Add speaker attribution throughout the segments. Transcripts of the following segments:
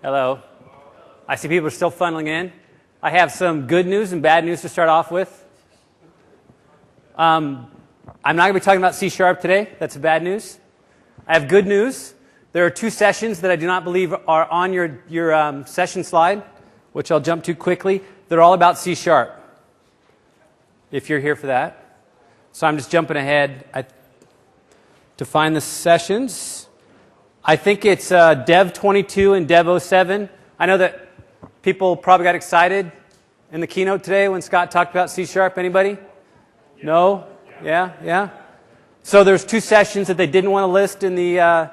Speaker 1: Hello. I see people are still funneling in. I have some good news and bad news to start off with. I'm not going to be talking about C# today. That's bad news. I have good news. There are two sessions that I do not believe are on your session slide, which I'll jump to quickly. They're all about C#, if you're here for that. So I'm just jumping ahead to find the sessions. I think it's Dev 22 and Dev 07. I know that people probably got excited in the keynote today when Scott talked about C#. Anybody? No? Yeah? So there's two sessions that they didn't want to list in the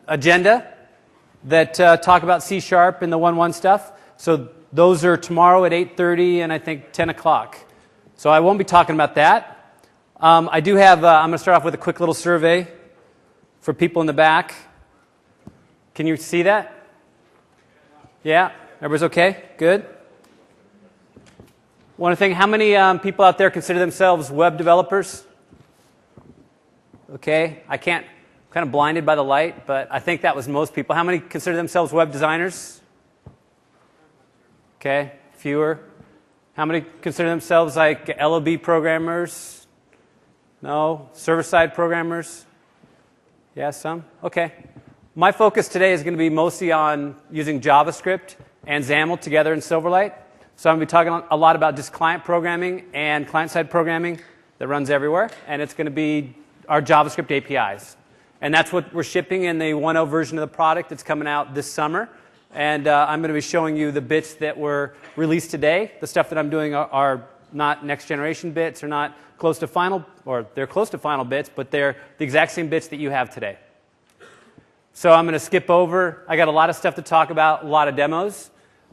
Speaker 1: agenda that talk about C# and the 1.1 stuff. So those are tomorrow at 8:30 and I think 10 o'clock. So I won't be talking about that. I do have, I'm going to start off with a quick little survey for people in the back. Can you see that? Yeah? Everybody's okay? Good? One thing, how many people out there consider themselves web developers? Okay, I'm kind of blinded by the light, but I think that was most people. How many consider themselves web designers? Okay, fewer. How many consider themselves like LOB programmers? No? Server-side programmers? Yeah, some? Okay. My focus today is going to be mostly on using JavaScript and XAML together in Silverlight. So I'm going to be talking a lot about just client programming and client-side programming that runs everywhere. And it's going to be our JavaScript APIs. And that's what we're shipping in the 1.0 version of the product that's coming out this summer. And I'm going to be showing you the bits that were released today. The stuff that I'm doing are not next generation bits, or not close to final, or they're close to final bits, but they're the exact same bits that you have today. So I'm going to skip over. I got a lot of stuff to talk about, a lot of demos.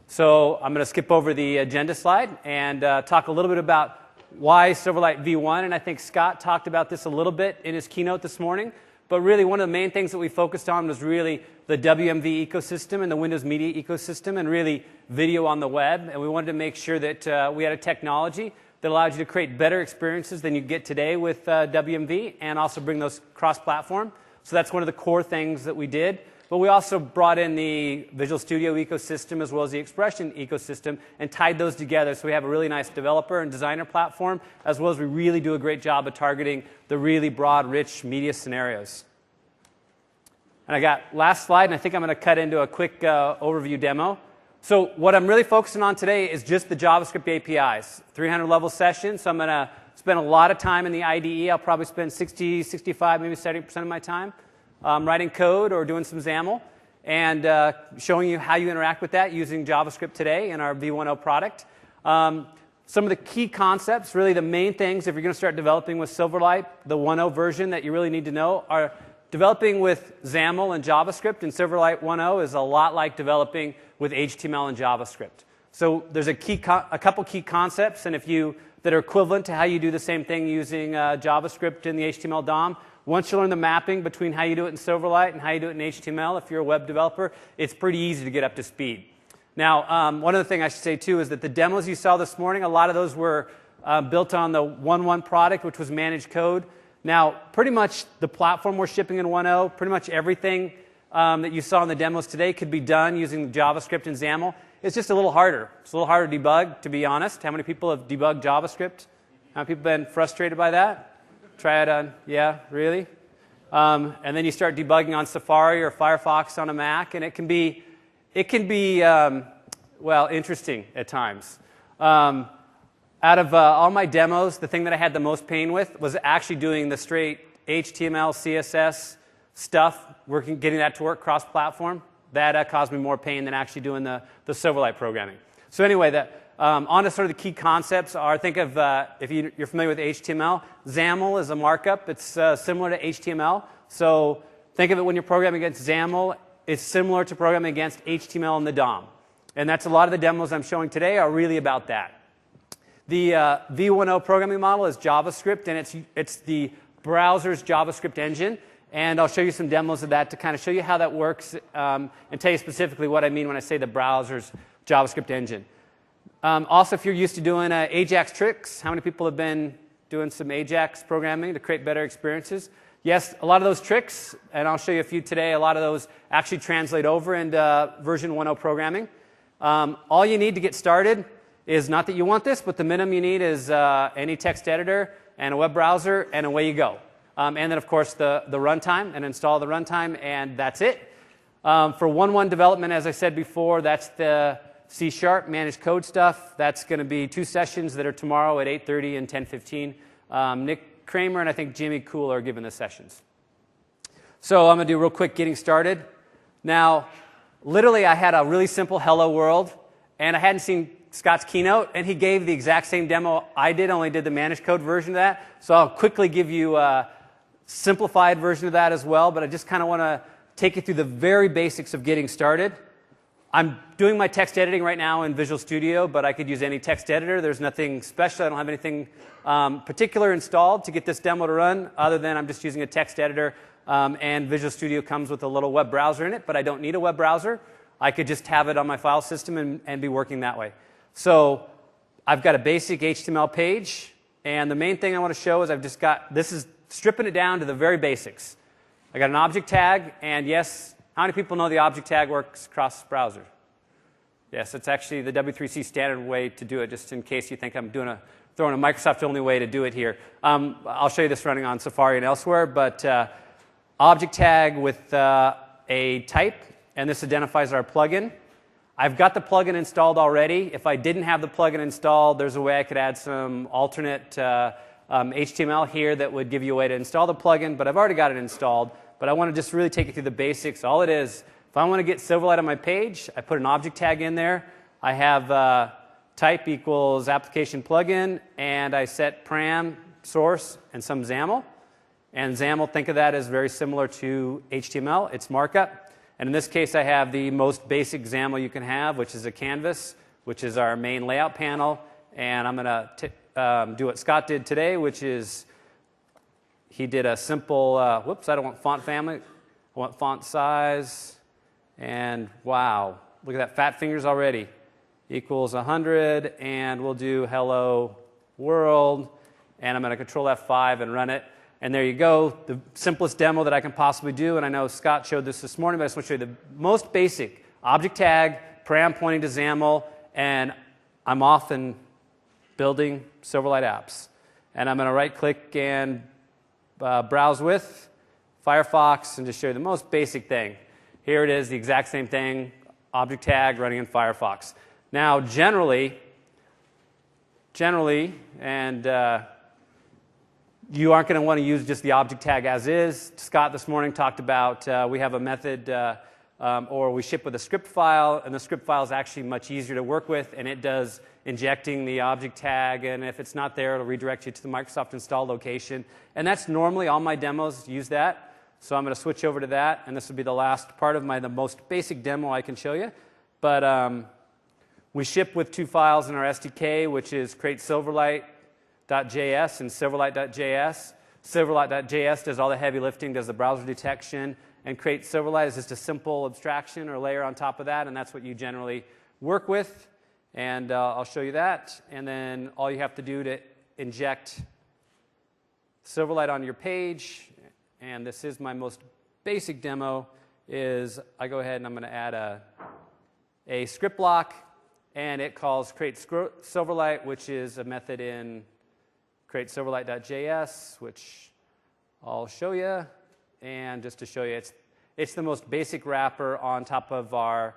Speaker 1: So I'm going to skip over the agenda slide and talk a little bit about why Silverlight V1. And I think Scott talked about this a little bit in his keynote this morning. But really, one of the main things that we focused on was really the WMV ecosystem and the Windows Media ecosystem, and really video on the web. And we wanted to make sure that we had a technology that allowed you to create better experiences than you get today with WMV, and also bring those cross-platform. So that's one of the core things that we did. But we also brought in the Visual Studio ecosystem as well as the Expression ecosystem and tied those together, so we have a really nice developer and designer platform, as well as we really do a great job of targeting the really broad, rich media scenarios. And I got last slide, and I think I'm going to cut into a quick overview demo. So what I'm really focusing on today is just the JavaScript APIs. 300-level session, so I'm going to spend a lot of time in the IDE. I'll probably spend 60, 65, maybe 70% of my time writing code or doing some XAML, and showing you how you interact with that using JavaScript today in our V1.0 product. Some of the key concepts, really the main things if you're going to start developing with Silverlight, the 1.0 version that you really need to know, are developing with XAML and JavaScript in Silverlight 1.0 is a lot like developing with HTML and JavaScript. So there's a couple key concepts, and that are equivalent to how you do the same thing using JavaScript in the HTML DOM. Once you learn the mapping between how you do it in Silverlight and how you do it in HTML, if you're a web developer, it's pretty easy to get up to speed. Now, one other thing I should say, too, is that the demos you saw this morning, a lot of those were built on the 1.1 product, which was managed code. Now, pretty much the platform we're shipping in 1.0, pretty much everything that you saw in the demos today could be done using JavaScript and XAML. It's just a little harder. It's a little harder to debug, to be honest. How many people have debugged JavaScript? How many people have been frustrated by that? Try it on, yeah, really? And then you start debugging on Safari or Firefox on a Mac, and it can be well, interesting at times. Out of all my demos, the thing that I had the most pain with was actually doing the straight HTML, CSS stuff, getting that to work cross-platform. That caused me more pain than actually doing the Silverlight programming. So anyway, on to sort of the key concepts are, think of, if you're familiar with HTML, XAML is a markup. It's similar to HTML. So think of it when you're programming against XAML, it's similar to programming against HTML in the DOM. And that's a lot of the demos I'm showing today are really about that. The V1.0 programming model is JavaScript, and it's the browser's JavaScript engine. And I'll show you some demos of that to kind of show you how that works and tell you specifically what I mean when I say the browser's JavaScript engine. Also, if you're used to doing AJAX tricks, how many people have been doing some AJAX programming to create better experiences? yes, a lot of those tricks, and I'll show you a few today, a lot of those actually translate over into version 1.0 programming. All you need to get started is not that you want this, but the minimum you need is any text editor and a web browser, and away you go. And then, of course, the runtime, and install the runtime, and that's it. For 1.1 development, as I said before, that's the C# managed code stuff. That's going to be 2 sessions that are tomorrow at 8:30 and 10:15. Nick Kramer and I think Jimmy Cool are giving the sessions. So I'm going to do real quick getting started. Now, literally, I had a really simple hello world, and I hadn't seen Scott's keynote, and he gave the exact same demo I did, only did the managed code version of that. So I'll quickly give you a simplified version of that as well, but I just kind of want to take you through the very basics of getting started. I'm doing my text editing right now in Visual Studio, but I could use any text editor. There's nothing special. I don't have anything particular installed to get this demo to run, other than I'm just using a text editor, and Visual Studio comes with a little web browser in it, but I don't need a web browser. I could just have it on my file system and be working that way. So I've got a basic HTML page, and the main thing I want to show is I've just got, this is stripping it down to the very basics. I got an object tag, and yes, how many people know the object tag works across browser? Yes, it's actually the W3C standard way to do it, just in case you think I'm throwing a Microsoft-only way to do it here. I'll show you this running on Safari and elsewhere, but object tag with a type, and this identifies our plugin. I've got the plugin installed already. If I didn't have the plugin installed, there's a way I could add some alternate HTML here that would give you a way to install the plugin, but I've already got it installed. But I want to just really take you through the basics. All it is, if I want to get Silverlight on my page, I put an object tag in there. I have type equals application plugin, and I set param, source, and some XAML. And XAML, think of that as very similar to HTML. It's markup. And in this case, I have the most basic XAML you can have, which is a canvas, which is our main layout panel. And I'm going to do what Scott did today, which is he did a simple, whoops, I don't want font family. I want font size. And wow, look at that, fat fingers already. Equals 100, and we'll do hello world. And I'm going to control F5 and run it. And there you go, the simplest demo that I can possibly do. And I know Scott showed this morning, but I just want to show you the most basic object tag, param pointing to XAML, and I'm off and building Silverlight apps. And I'm going to right-click and browse with Firefox and just show you the most basic thing. Here it is, the exact same thing, object tag running in Firefox. Now, generally, and you aren't going to want to use just the object tag as is. Scott this morning talked about we have a method or we ship with a script file, and the script file is actually much easier to work with, and it does injecting the object tag, and if it's not there, it'll redirect you to the Microsoft install location. And that's normally all my demos use that. So I'm going to switch over to that, and this will be the last part of the most basic demo I can show you. But we ship with 2 files in our SDK, which is create Silverlight.js and Silverlight.js. Silverlight.js does all the heavy lifting, does the browser detection, and create Silverlight is just a simple abstraction or layer on top of that, and that's what you generally work with. And I'll show you that. And then all you have to do to inject Silverlight on your page, and this is my most basic demo, is I go ahead and I'm going to add a script block, and it calls create Silverlight, which is a method in create Silverlight.js, which I'll show you. And just to show you, it's the most basic wrapper on top of our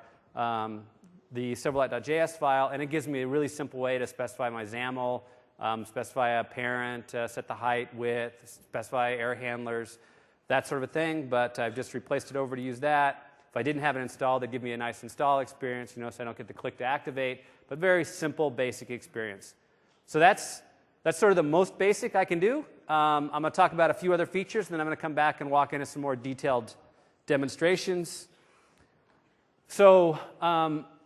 Speaker 1: the Silverlight.js file, and it gives me a really simple way to specify my XAML, specify a parent, set the height, width, specify error handlers, that sort of a thing. But I've just replaced it over to use that. If I didn't have it installed, it'd give me a nice install experience, so I don't get to click to activate, but very simple, basic experience. So that's sort of the most basic I can do. I'm going to talk about a few other features, and then I'm going to come back and walk into some more detailed demonstrations. So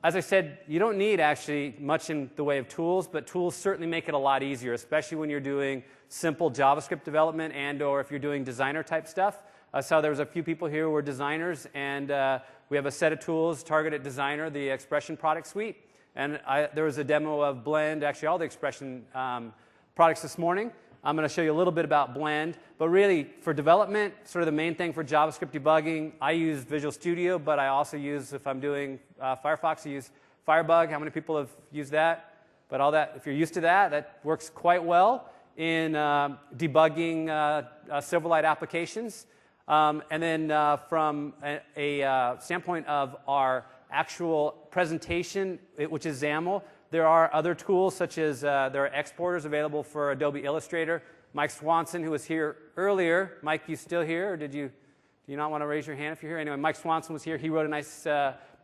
Speaker 1: as I said, you don't need actually much in the way of tools, but tools certainly make it a lot easier, especially when you're doing simple JavaScript development and or if you're doing designer type stuff. I saw there was a few people here who were designers, and we have a set of tools targeted at designer, the Expression product suite. And there was a demo of Blend, actually all the Expression products this morning. I'm going to show you a little bit about Blend. But really, for development, sort of the main thing for JavaScript debugging, I use Visual Studio, but I also use, if I'm doing Firefox, I use Firebug. How many people have used that? But all that, if you're used to that, that works quite well in debugging Silverlight applications. And then from a standpoint of our actual presentation, which is XAML, there are other tools such as there are exporters available for Adobe Illustrator. Mike Swanson, who was here earlier. Mike, you still here, or do you not want to raise your hand if you're here? Anyway, Mike Swanson was here. He wrote a nice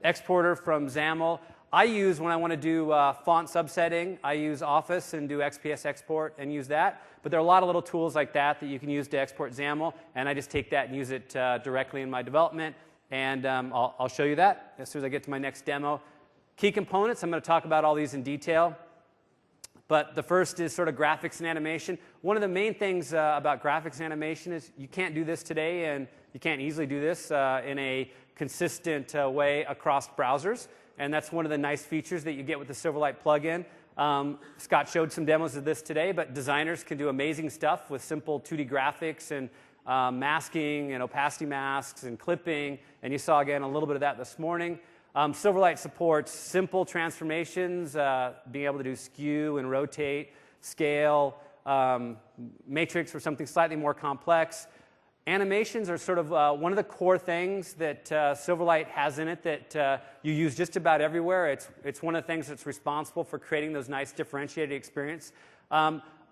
Speaker 1: exporter from XAML. I use, when I want to do font subsetting, I use Office and do XPS export and use that. But there are a lot of little tools like that that you can use to export XAML, and I just take that and use it directly in my development. And I'll show you that as soon as I get to my next demo. Key components, I'm going to talk about all these in detail. But the first is sort of graphics and animation. One of the main things about graphics and animation is you can't do this today, and you can't easily do this in a consistent way across browsers. And that's one of the nice features that you get with the Silverlight plugin. Scott showed some demos of this today, but designers can do amazing stuff with simple 2D graphics and masking and opacity masks and clipping. And you saw, again, a little bit of that this morning. Silverlight supports simple transformations, being able to do skew and rotate, scale, matrix for something slightly more complex. Animations are sort of one of the core things that Silverlight has in it that you use just about everywhere. It's one of the things that's responsible for creating those nice differentiated experience.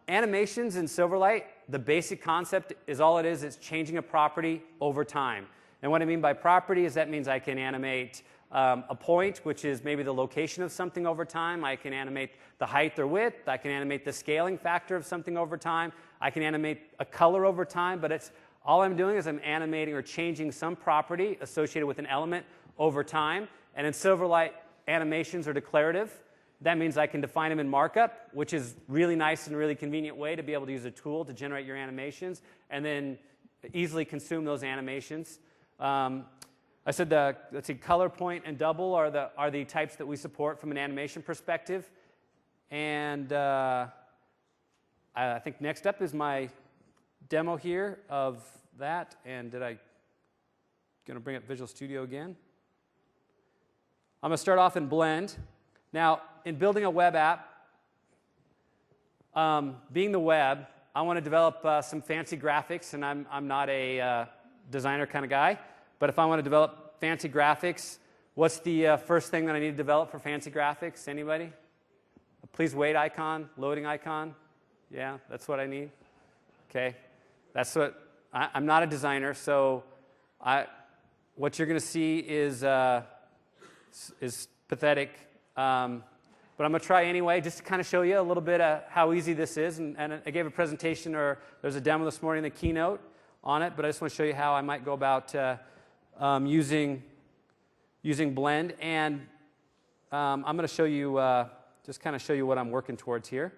Speaker 1: Animations in Silverlight, the basic concept is all it is. It's changing a property over time. And what I mean by property is that means I can animate a point, which is maybe the location of something over time. I can animate the height or width. I can animate the scaling factor of something over time. I can animate a color over time, but it's all I'm doing is I'm animating or changing some property associated with an element over time. And in Silverlight, animations are declarative. That means I can define them in markup, which is really nice and really convenient way to be able to use a tool to generate your animations and then easily consume those animations. I said let's see, color, point, and double are the types that we support from an animation perspective. And I think next up is my demo here of that. And going to bring up Visual Studio again. I'm going to start off in Blend. Now, in building a web app, being the web, I want to develop some fancy graphics, and I'm not a designer kind of guy. But if I want to develop fancy graphics, what's the first thing that I need to develop for fancy graphics? Anybody? A please wait icon, loading icon? Yeah, that's what I need. Okay, that's what I'm not a designer, so what you're going to see is pathetic. But I'm going to try anyway, just to kind of show you a little bit of how easy this is. And I gave a presentation, or there's a demo this morning in the keynote on it. But I just want to show you how I might go about using Blend. And I'm going to show you, just kind of show you what I'm working towards here.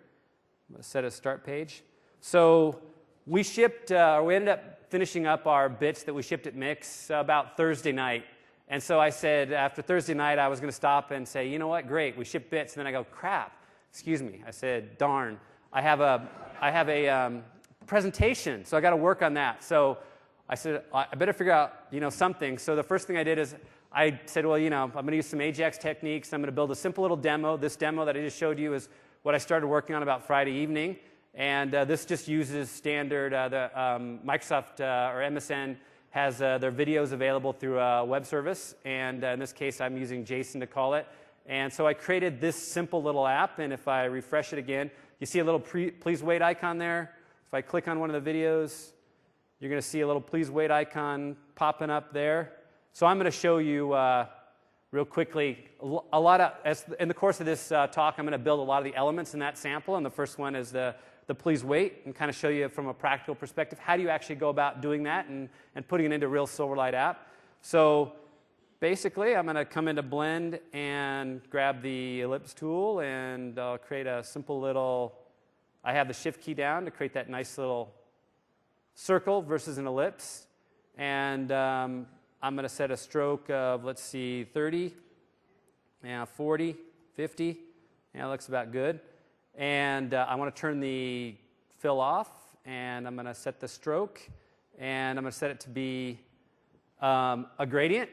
Speaker 1: I'm going to set a start page. So we shipped, we ended up finishing up our bits that we shipped at MIX about Thursday night. And so I said, after Thursday night, I was going to stop and say, you know what, great, we shipped bits. And then I go, crap, excuse me. I said, darn, I have a presentation, so I got to work on that. So I said, I better figure out, something. So the first thing I did is I said, well, I'm going to use some Ajax techniques. I'm going to build a simple little demo. This demo that I just showed you is what I started working on about Friday evening. And this just uses standard, Microsoft or MSN has their videos available through a web service, and in this case I'm using JSON to call it. And so I created this simple little app, and if I refresh it again, you see a little please wait icon there. If I click on one of the videos, you're going to see a little please wait icon popping up there. So I'm going to show you real quickly a lot of, in the course of this talk, I'm going to build a lot of the elements in that sample, and the first one is the please wait, and kind of show you from a practical perspective, how do you actually go about doing that and putting it into a real Silverlight app. So basically, I'm going to come into Blend and grab the ellipse tool, and I'll create a simple little, I have the shift key down to create that nice little circle versus an ellipse. And I'm going to set a stroke of, let's see, 30, 40, 50. Yeah, that looks about good. And I want to turn the fill off. and I'm going to set the stroke, and I'm going to set it to be a gradient.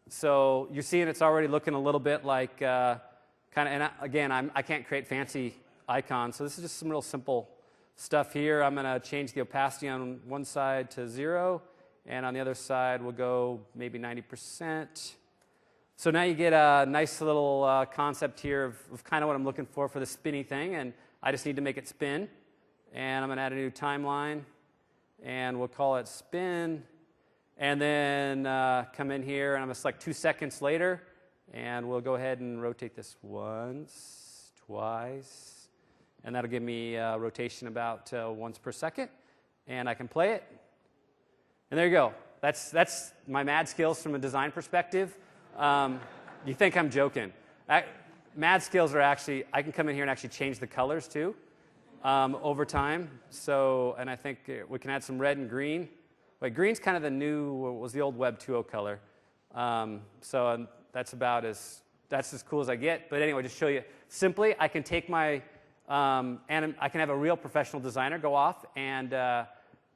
Speaker 1: So you're seeing it's already looking a little bit like kind of, and again, I can't create fancy icons, so this is just some real simple stuff here. I'm going to change the opacity on one side to 0, and on the other side we'll go maybe 90%. So now you get a nice little concept here of kind of what I'm looking for the spinny thing, and I just need to make it spin. And I'm going to add a new timeline, and we'll call it spin. And then come in here, and I'm going to select 2 seconds later, and we'll go ahead and rotate this once, twice, and that'll give me a rotation about once per second. And I can play it. And there you go. That's my mad skills from a design perspective. You think I'm joking. Mad skills are actually, I can come in here and actually change the colors too over time. So, and I think we can add some red and green. But green's kind of the new, was the old Web 2.0 color. So that's as cool as I get. But anyway, just show you, simply I can take my, and I can have a real professional designer go off and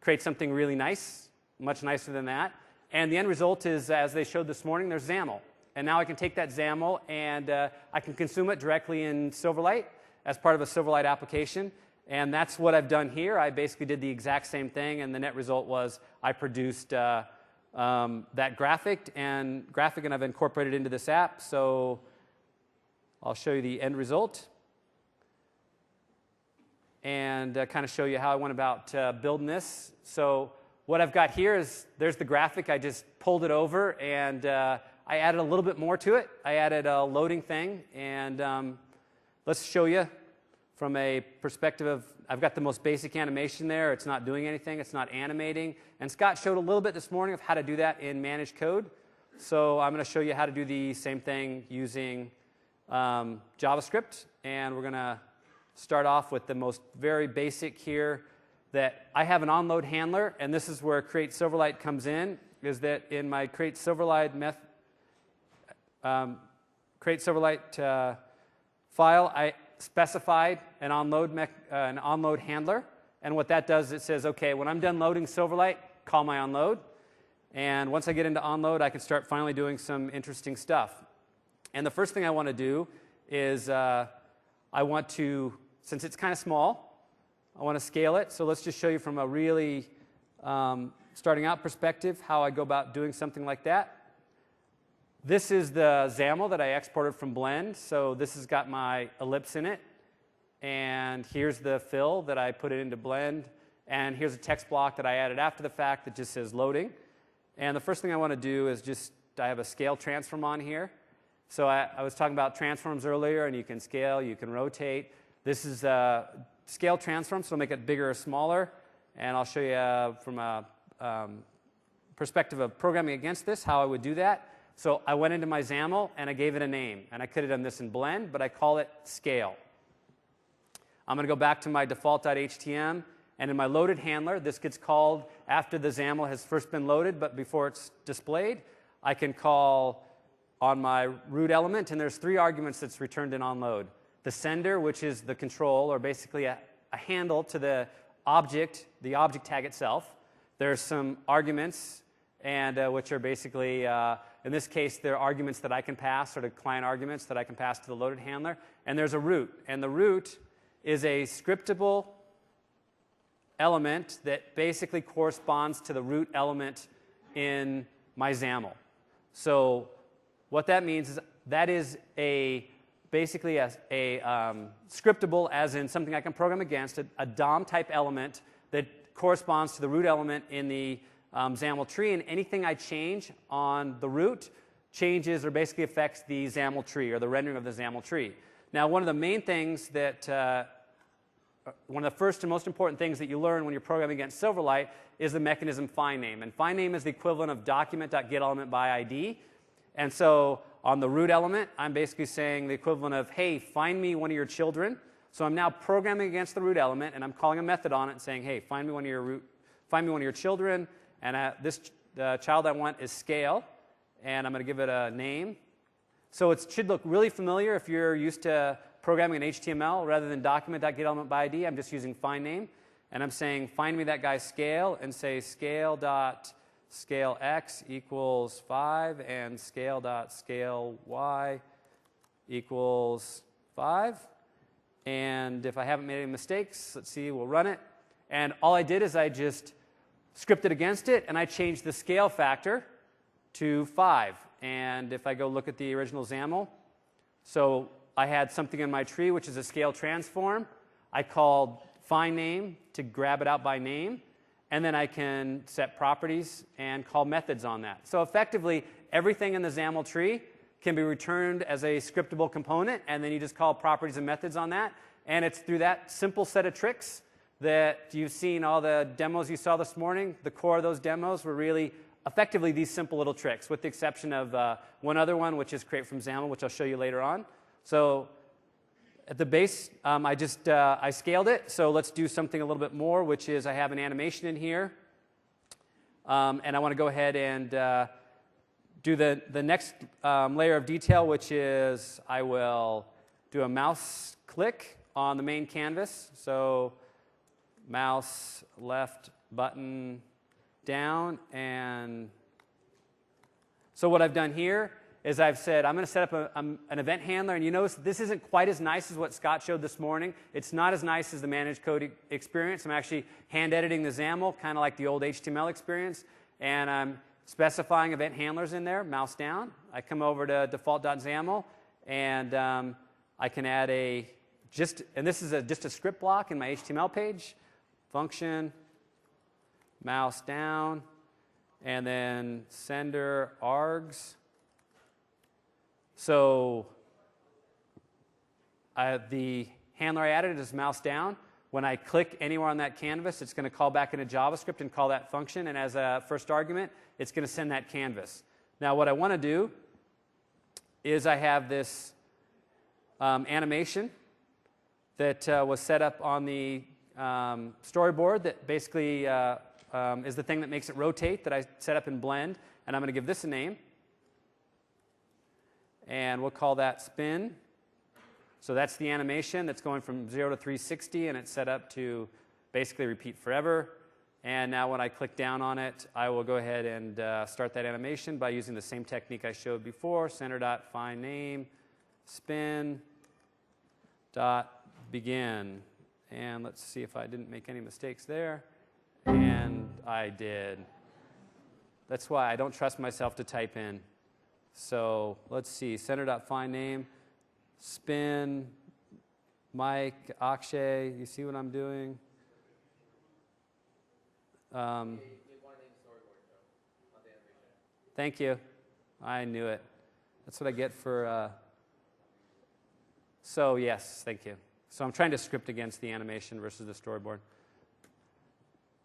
Speaker 1: create something really nice, much nicer than that. And the end result is, as they showed this morning, there's XAML. And now I can take that XAML and I can consume it directly in Silverlight as part of a Silverlight application. And that's what I've done here. I basically did the exact same thing, and the net result was I produced that graphic, and I've incorporated into this app. So I'll show you the end result and kind of show you how I went about building this. So what I've got here is, there's the graphic. I just pulled it over, and I added a little bit more to it. I added a loading thing, and let's show you from a perspective of, I've got the most basic animation there. It's not doing anything. It's not animating. And Scott showed a little bit this morning of how to do that in Managed Code. So I'm going to show you how to do the same thing using JavaScript. And we're going to start off with the most very basic here, that I have an onload handler, and this is where Create Silverlight comes in, is that in my Create Silverlight file, I specified an onload handler, and what that does, it says, okay, when I'm done loading Silverlight, call my onload, and once I get into onload, I can start finally doing some interesting stuff. And the first thing I want to do is I want to, since it's kind of small, I want to scale it. So let's just show you from a really starting out perspective how I go about doing something like that. This is the XAML that I exported from Blend. So this has got my ellipse in it. And here's the fill that I put it into Blend. And here's a text block that I added after the fact that just says loading. And the first thing I want to do is just, I have a scale transform on here. So I was talking about transforms earlier, and you can scale, you can rotate. This is a scale transform, so I'll make it bigger or smaller. And I'll show you from a perspective of programming against this, how I would do that. So I went into my XAML, and I gave it a name. And I could have done this in Blend, but I call it scale. I'm going to go back to my default.htm. And in my loaded handler, this gets called after the XAML has first been loaded, but before it's displayed. I can call on my root element, and there's 3 arguments that's returned in onload. The sender, which is the control, or basically a handle to the object tag itself. There's some arguments, and which are basically, in this case, they're arguments that I can pass, sort of client arguments that I can pass to the loaded handler. And there's a root, and the root is a scriptable element that basically corresponds to the root element in my XAML. So what that means is that is basically a scriptable, as in something I can program against, a DOM type element that corresponds to the root element in the XAML tree, and anything I change on the root changes or basically affects the XAML tree, or the rendering of the XAML tree. Now, one of the main things that one of the first and most important things that you learn when you're programming against Silverlight is the mechanism findName. And findName is the equivalent of document.getElementById. And so on the root element, I'm basically saying the equivalent of, hey, find me one of your children. So I'm now programming against the root element, and I'm calling a method on it and saying, hey, find me one of your children. And the child I want is scale, and I'm going to give it a name. So it should look really familiar if you're used to programming in HTML rather than document.getElementById. I'm just using findName. and I'm saying find me that guy's scale, and say scale dot scale x equals 5 and scale dot scale y equals 5. And if I haven't made any mistakes, let's see, we'll run it. And all I did is I just scripted against it, and I changed the scale factor to 5. And if I go look at the original XAML, so I had something in my tree, which is a scale transform. I called find name to grab it out by name, and then I can set properties and call methods on that. So effectively, everything in the XAML tree can be returned as a scriptable component, and then you just call properties and methods on that. And it's through that simple set of tricks that you've seen all the demos you saw this morning. The core of those demos were really effectively these simple little tricks, with the exception of one other one, which is create from XAML, which I'll show you later on. So at the base, I scaled it. So let's do something a little bit more, which is I have an animation in here. And I want to go ahead and do the next layer of detail, which is I will do a mouse click on the main canvas. So mouse left button down. And so what I've done here is I've said I'm going to set up an event handler. And you notice this isn't quite as nice as what Scott showed this morning. It's not as nice as the managed code experience. I'm actually hand editing the XAML, kind of like the old HTML experience. And I'm specifying event handlers in there, mouse down. I come over to default.xaml, and I can add and this is just a script block in my HTML page, function, mouse down, and then sender args. So the handler I added is mouse down. When I click anywhere on that canvas, it's going to call back into JavaScript and call that function. And as a first argument, it's going to send that canvas. Now, what I want to do is I have this animation that was set up on the storyboard that basically is the thing that makes it rotate that I set up in Blend. And I'm going to give this a name. And we'll call that spin. So that's the animation that's going from 0 to 360, and it's set up to basically repeat forever. And now when I click down on it, I will go ahead and start that animation by using the same technique I showed before, center.findName, spin, .begin. And let's see if I didn't make any mistakes there. And I did. That's why I don't trust myself to type in. So let's see, center.findName. Spin, Mike, Akshay, you see what I'm doing? Thank you. I knew it. That's what I get for... So yes, thank you. So I'm trying to script against the animation versus the storyboard.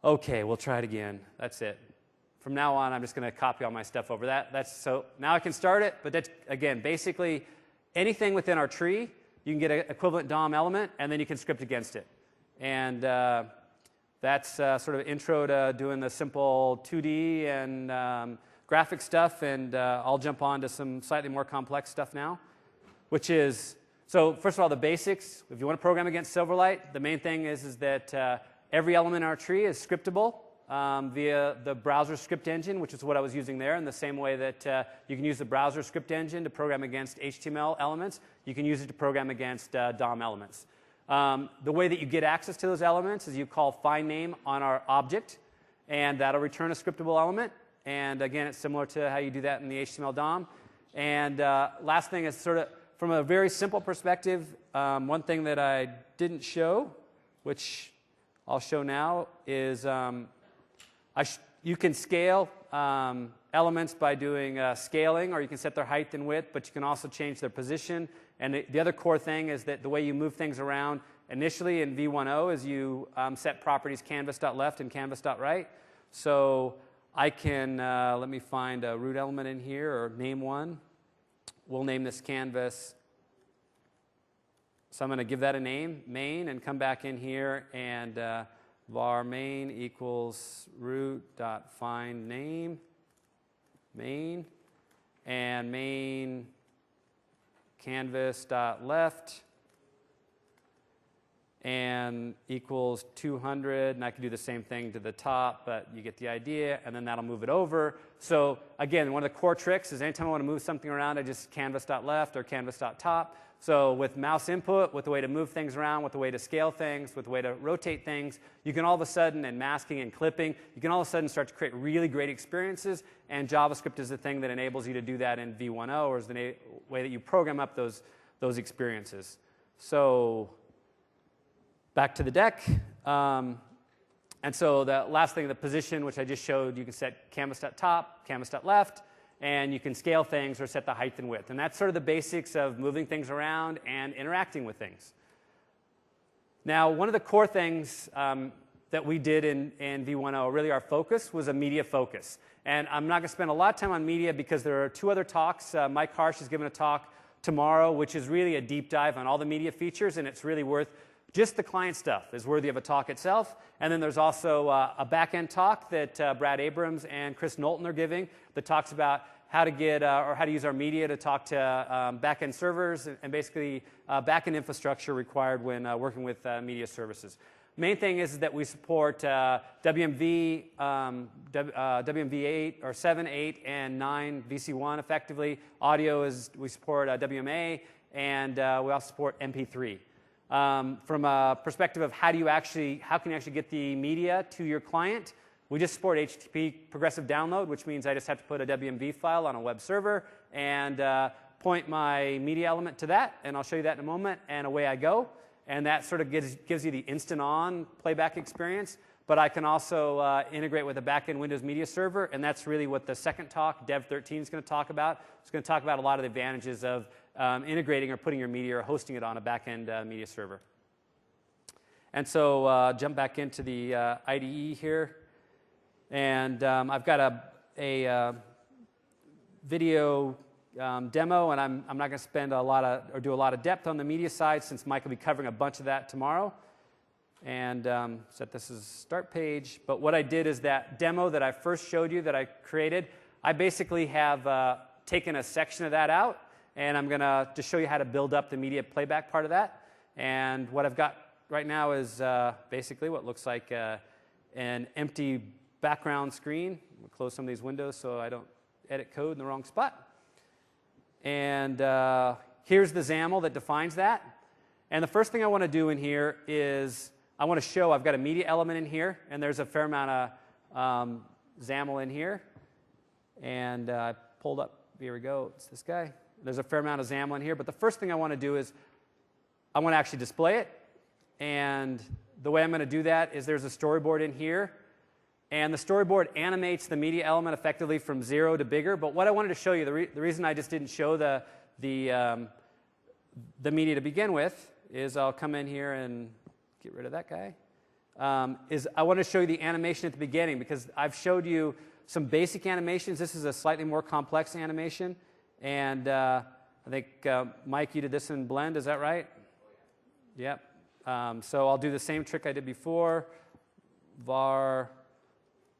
Speaker 1: Okay, we'll try it again. That's it. From now on, I'm just going to copy all my stuff over that. So now I can start it, but that's, again, basically... anything within our tree, you can get an equivalent DOM element, and then you can script against it. And that's sort of intro to doing the simple 2D and graphic stuff, and I'll jump on to some slightly more complex stuff now, which is, so first of all, the basics. If you want to program against Silverlight, the main thing is that every element in our tree is scriptable via the browser script engine, which is what I was using there, in the same way that you can use the browser script engine to program against HTML elements. You can use it to program against DOM elements. The way that you get access to those elements is you call findName on our object, and that'll return a scriptable element. And again, it's similar to how you do that in the HTML DOM. And last thing is sort of from a very simple perspective, one thing that I didn't show, which I'll show now, is you can scale elements by doing scaling, or you can set their height and width, but you can also change their position. And the other core thing is that the way you move things around initially in v10 is you set properties canvas.left and canvas.right. So I can, let me find a root element in here, or name one. We'll name this canvas. So I'm going to give that a name, main, and come back in here and var main equals root.findName, main, and main canvas.left, and equals 200, and I can do the same thing to the top, but you get the idea, and then that'll move it over. So again, one of the core tricks is anytime I want to move something around, I just canvas.left or canvas.top. So with mouse input, with the way to move things around, with the way to scale things, with the way to rotate things, you can all of a sudden, and masking and clipping, you can all of a sudden start to create really great experiences, and JavaScript is the thing that enables you to do that in v10, or is the way that you program up those experiences. So back to the deck. And so the last thing, the position, which I just showed, you can set canvas.top, canvas.left, and you can scale things or set the height and width. And that's sort of the basics of moving things around and interacting with things. Now, one of the core things that we did in v10, really our focus, was a media focus. And I'm not going to spend a lot of time on media because there are 2 other talks. Mike Harsh is giving a talk tomorrow, which is really a deep dive on all the media features, and it's really worth just the client stuff is worthy of a talk itself. And then there's also a back-end talk that Brad Abrams and Chris Knowlton are giving that talks about how to get or how to use our media to talk to back-end servers and basically back-end infrastructure required when working with media services. Main thing is that we support WMV, WMV8 or 7, 8, and 9 VC1 effectively. Audio is we support WMA, and we also support MP3. From a perspective of how can you actually get the media to your client, we just support HTTP progressive download, which means I just have to put a WMV file on a web server and point my media element to that, and I'll show you that in a moment, and away I go. And that sort of gives you the instant-on playback experience. But I can also integrate with a back-end Windows media server, and that's really what the second talk, Dev 13, is going to talk about. It's going to talk about a lot of the advantages of integrating or putting your media or hosting it on a back-end media server. And so jump back into the IDE here. And I've got a video demo, and I'm not going to spend a lot of, or do a lot of depth on the media side since Mike will be covering a bunch of that tomorrow. And set this as a start page. But what I did is that demo that I first showed you that I created, I basically have taken a section of that out, and I'm going to just show you how to build up the media playback part of that. And what I've got right now is basically what looks like an empty background screen. We'll close some of these windows so I don't edit code in the wrong spot. And here's the XAML that defines that. And the first thing I want to do in here is I want to show I've got a media element in here, and there's a fair amount of XAML in here. And I pulled up, here we go, it's this guy. There's a fair amount of XAML in here, but the first thing I want to do is I want to actually display it. And the way I'm going to do that is there's a storyboard in here. And the storyboard animates the media element effectively from 0 to bigger. But what I wanted to show you, the reason I just didn't show the media to begin with is I'll come in here and get rid of that guy, is I want to show you the animation at the beginning because I've showed you some basic animations. This is a slightly more complex animation. And I think, Mike, you did this in Blend, is that right? Yep. So I'll do the same trick I did before. var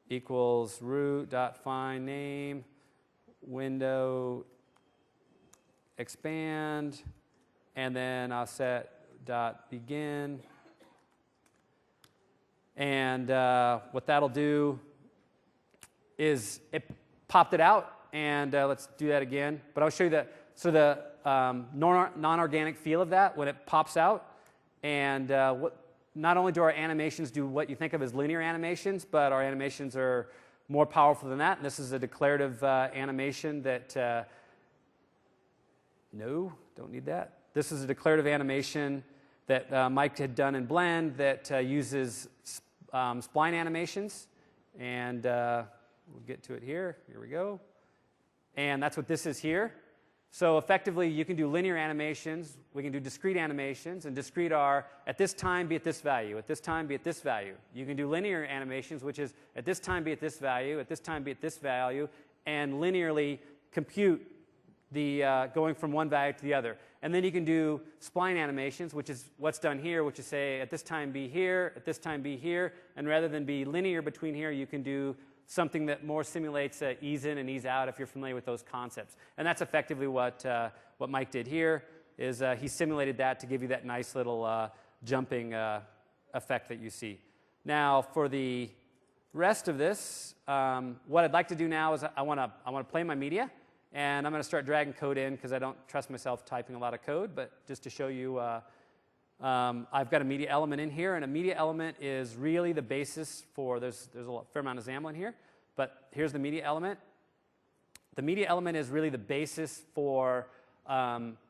Speaker 1: equals root.find name, window expand, and then I'll set dot begin. And what that'll do is it popped it out, and let's do that again. But I'll show you the non-organic feel of that when it pops out. And not only do our animations do what you think of as linear animations, but our animations are more powerful than that. And this is a declarative animation that, no, don't need that. This is a declarative animation that Mike had done in Blend that uses spline animations. And we'll get to it here. Here we go. And that's what this is here. So effectively, you can do linear animations. We can do discrete animations. And discrete are, at this time, be at this value. At this time, be at this value. You can do linear animations, which is, at this time, be at this value. At this time, be at this value. And linearly compute the going from one value to the other. And then you can do spline animations, which is what's done here, which is say, at this time, be here. At this time, be here. And rather than be linear between here, you can do something that more simulates ease in and ease out if you're familiar with those concepts. And that's effectively what Mike did here, is he simulated that to give you that nice little jumping effect that you see. Now, for the rest of this, what I'd like to do now is I want to play my media, and I'm going to start dragging code in because I don't trust myself typing a lot of code, but just to show you, I've got a media element in here, and a media element is really the basis for, there's a fair amount of XAML in here, but here's the media element. The media element is really the basis for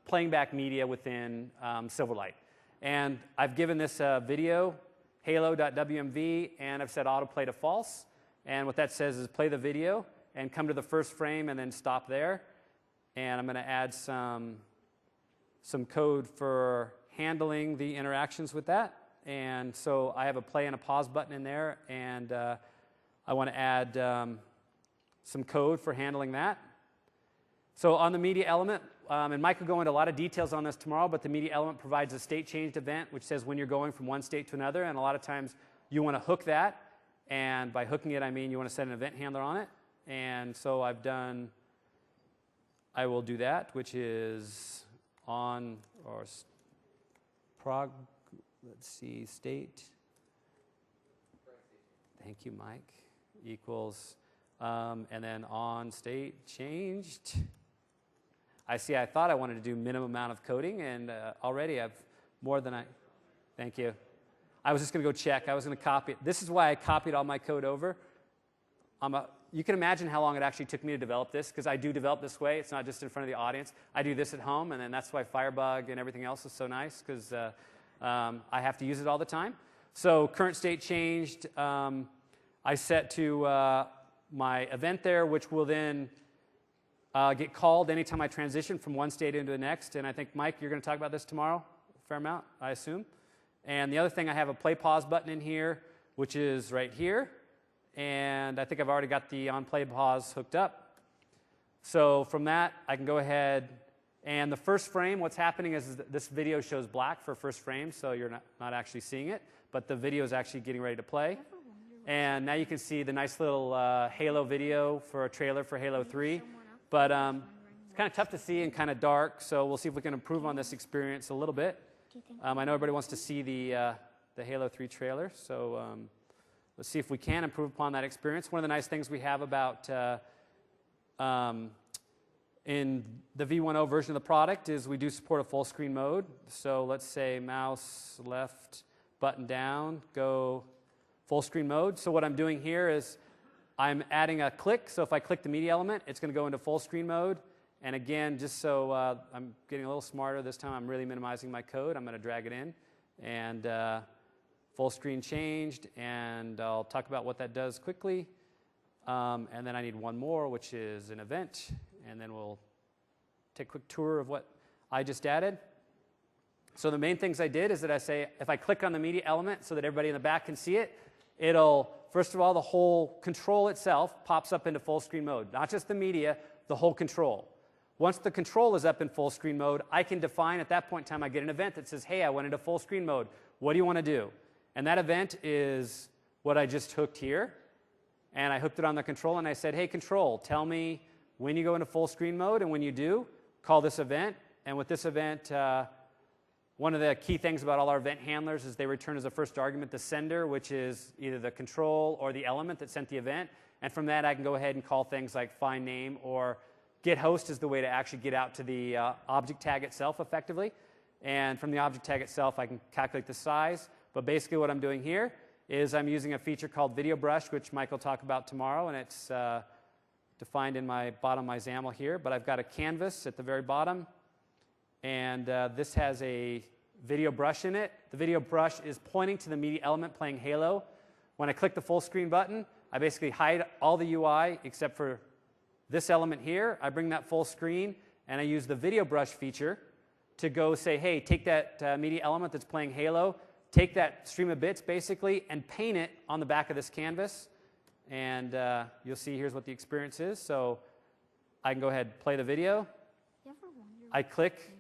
Speaker 1: playing back media within Silverlight. And I've given this video, halo.wmv, and I've set autoplay to false. And what that says is play the video and come to the first frame and then stop there. And I'm going to add some code for handling the interactions with that. And so I have a play and a pause button in there, and I want to add some code for handling that. So on the media element, and Mike will go into a lot of details on this tomorrow, but the media element provides a state changed event, which says when you're going from one state to another, and a lot of times you want to hook that, and by hooking it, I mean you want to set an event handler on it. And so I will do that, which is on, or let's see, state. Thank you, Mike, equals, and then on state changed. I thought I wanted to do minimum amount of coding, and already I've more than thank you. I was just going to go check. I was going to copy it. This is why I copied all my code over. You can imagine how long it actually took me to develop this, because I do develop this way. It's not just in front of the audience. I do this at home, and then that's why Firebug and everything else is so nice, because I have to use it all the time. So current state changed. I set to my event there, which will then get called anytime I transition from one state into the next. And I think, Mike, you're going to talk about this tomorrow a fair amount, I assume. And the other thing, I have a play pause button in here, which is right here. And I think I've already got the on play pause hooked up. So from that, I can go ahead, and the first frame, what's happening is this video shows black for first frame, so you're not actually seeing it, but the video is actually getting ready to play. And now you can see the nice little Halo video for a trailer for Halo 3. But it's kind of tough to see and kind of dark, so we'll see if we can improve on this experience a little bit. I know everybody wants to see the Halo 3 trailer, so let's see if we can improve upon that experience. One of the nice things we have about in the V10 version of the product is we do support a full screen mode. So let's say mouse left button down, go full screen mode. So what I'm doing here is I'm adding a click. So if I click the media element, it's going to go into full screen mode. And again, just so I'm getting a little smarter this time, I'm really minimizing my code. I'm going to drag it in. And full screen changed. And I'll talk about what that does quickly. And then I need one more, which is an event. And then we'll take a quick tour of what I just added. So the main things I did is that I say, if I click on the media element so that everybody in the back can see it, it'll, first of all, the whole control itself pops up into full screen mode. Not just the media, the whole control. Once the control is up in full screen mode, I can define at that point in time, I get an event that says, hey, I went into full screen mode. What do you want to do? And that event is what I just hooked here. And I hooked it on the control, and I said, hey, control, tell me when you go into full screen mode, and when you do, call this event. And with this event, one of the key things about all our event handlers is they return as a first argument the sender, which is either the control or the element that sent the event. And from that, I can go ahead and call things like find name, or get host is the way to actually get out to the object tag itself effectively. And from the object tag itself, I can calculate the size. But basically what I'm doing here is I'm using a feature called Video Brush, which Mike will talk about tomorrow, and it's defined in my bottom my XAML here. But I've got a canvas at the very bottom, and this has a video brush in it. The video brush is pointing to the media element playing Halo. When I click the full screen button, I basically hide all the UI except for this element here. I bring that full screen, and I use the video brush feature to go say, hey, take that media element that's playing Halo, take that stream of bits basically, and paint it on the back of this canvas. And you'll see here's what the experience is. So I can go ahead and play the video. I click,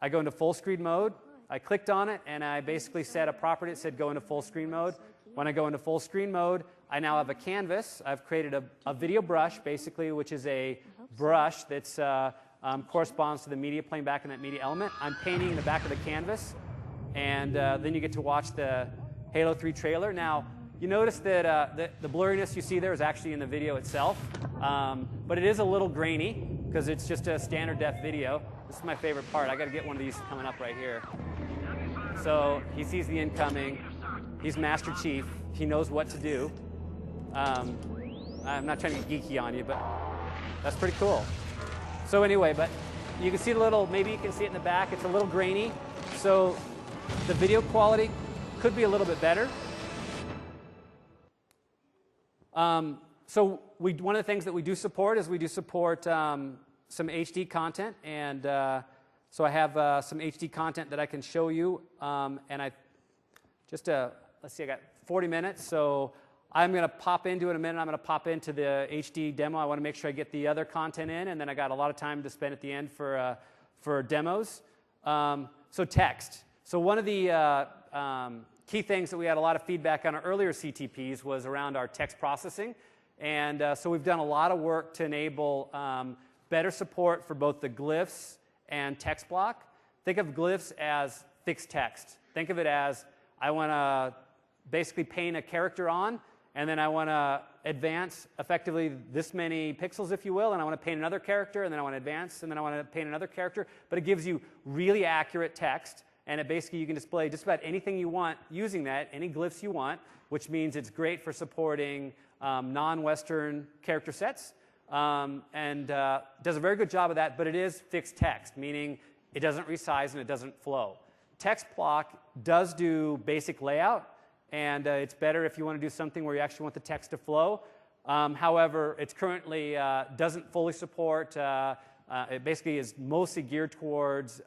Speaker 1: I go into full screen mode. I clicked on it, and I basically set a property that said go into full screen mode. When I go into full screen mode, I now have a canvas. I've created a video brush, basically, which is a brush that corresponds to the media playing back in that media element. I'm painting the back of the canvas. and then you get to watch the Halo 3 trailer. Now, you notice that the blurriness you see there is actually in the video itself, but it is a little grainy because it's just a standard def video. This is my favorite part. I got to get one of these coming up right here. So he sees the incoming. He's Master Chief. He knows what to do. I'm not trying to get geeky on you, but that's pretty cool. So anyway, but you can see a little, maybe you can see it in the back. It's a little grainy. So the video quality could be a little bit better. So one of the things that we do support is we do support some HD content, and so I have some HD content that I can show you, and I just let's see, I got 40 minutes, so I'm going to pop into it in a minute. I'm going to pop into the HD demo. I want to make sure I get the other content in, and then I got a lot of time to spend at the end for demos. So text. So one of the key things that we had a lot of feedback on our earlier CTPs was around our text processing. And so we've done a lot of work to enable better support for both the glyphs and text block. Think of glyphs as fixed text. Think of it as I want to basically paint a character on, and then I want to advance effectively this many pixels, if you will, and I want to paint another character, and then I want to advance, and then I want to paint another character. But it gives you really accurate text. And it basically, you can display just about anything you want using that, any glyphs you want, which means it's great for supporting non-Western character sets, and does a very good job of that, but it is fixed text, meaning it doesn't resize and it doesn't flow. Text block does do basic layout, and it's better if you want to do something where you actually want the text to flow. However, it's currently doesn't fully support it basically is mostly geared towards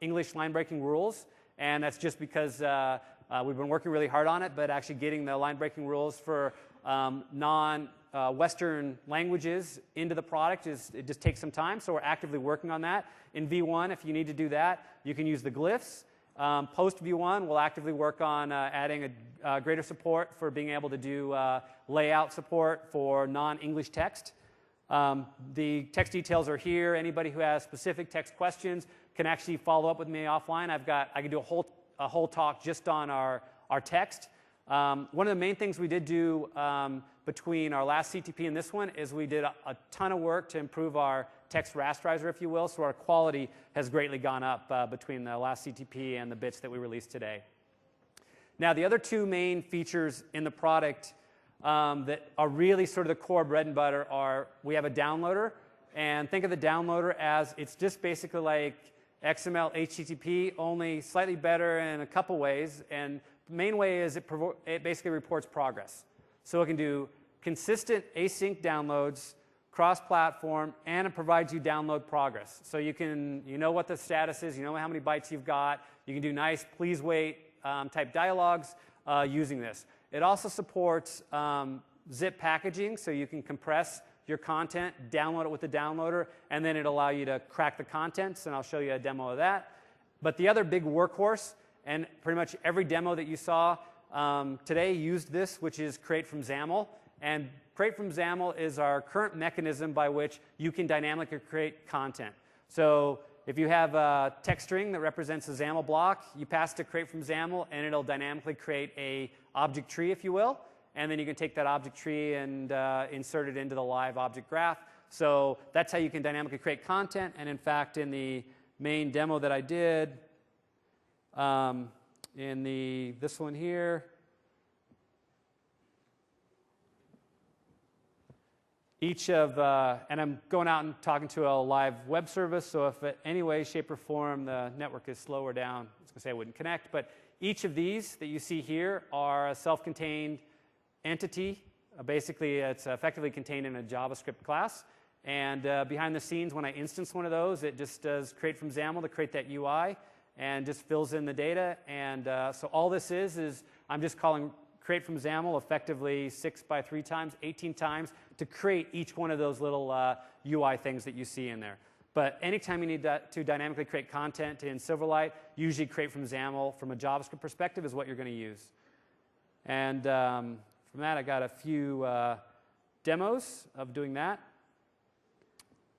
Speaker 1: English line-breaking rules, and that's just because we've been working really hard on it, but actually getting the line-breaking rules for non-Western languages into the product it just takes some time, so we're actively working on that. In V1, if you need to do that, you can use the glyphs. Post V1, we'll actively work on adding a greater support for being able to do layout support for non-English text. The text details are here. Anybody who has specific text questions can actually follow up with me offline. I can do a whole talk just on our text. One of the main things we did do between our last CTP and this one is we did a ton of work to improve our text rasterizer, if you will, so our quality has greatly gone up between the last CTP and the bits that we released today. Now, the other two main features in the product that are really sort of the core bread and butter are we have a downloader, and think of the downloader as it's just basically like XML HTTP, only slightly better in a couple ways, and the main way is it basically reports progress. So it can do consistent async downloads, cross-platform, and it provides you download progress. So you know what the status is, you know how many bytes you've got, you can do nice please wait type dialogues using this. It also supports zip packaging, so you can compress your content, download it with the downloader, and then it'll allow you to crack the contents, and I'll show you a demo of that. But the other big workhorse, and pretty much every demo that you saw today used this, which is create from XAML. And create from XAML is our current mechanism by which you can dynamically create content. So if you have a text string that represents a XAML block, you pass it to create from XAML, and it'll dynamically create a object tree, if you will. And then you can take that object tree and insert it into the live object graph. So that's how you can dynamically create content. And in fact, in the main demo that I did, this one here, and I'm going out and talking to a live web service, so if in any way, shape, or form the network is slow or down, I was going to say I wouldn't connect, but each of these that you see here are a self-contained entity. Basically, it's effectively contained in a JavaScript class, and behind the scenes, when I instance one of those, it just does create from XAML to create that UI, and just fills in the data, and so all this is I'm just calling create from XAML effectively 6 by 3 times, 18 times to create each one of those little UI things that you see in there. But anytime you need to dynamically create content in Silverlight, usually create from XAML from a JavaScript perspective is what you're going to use. And from that, I got a few demos of doing that.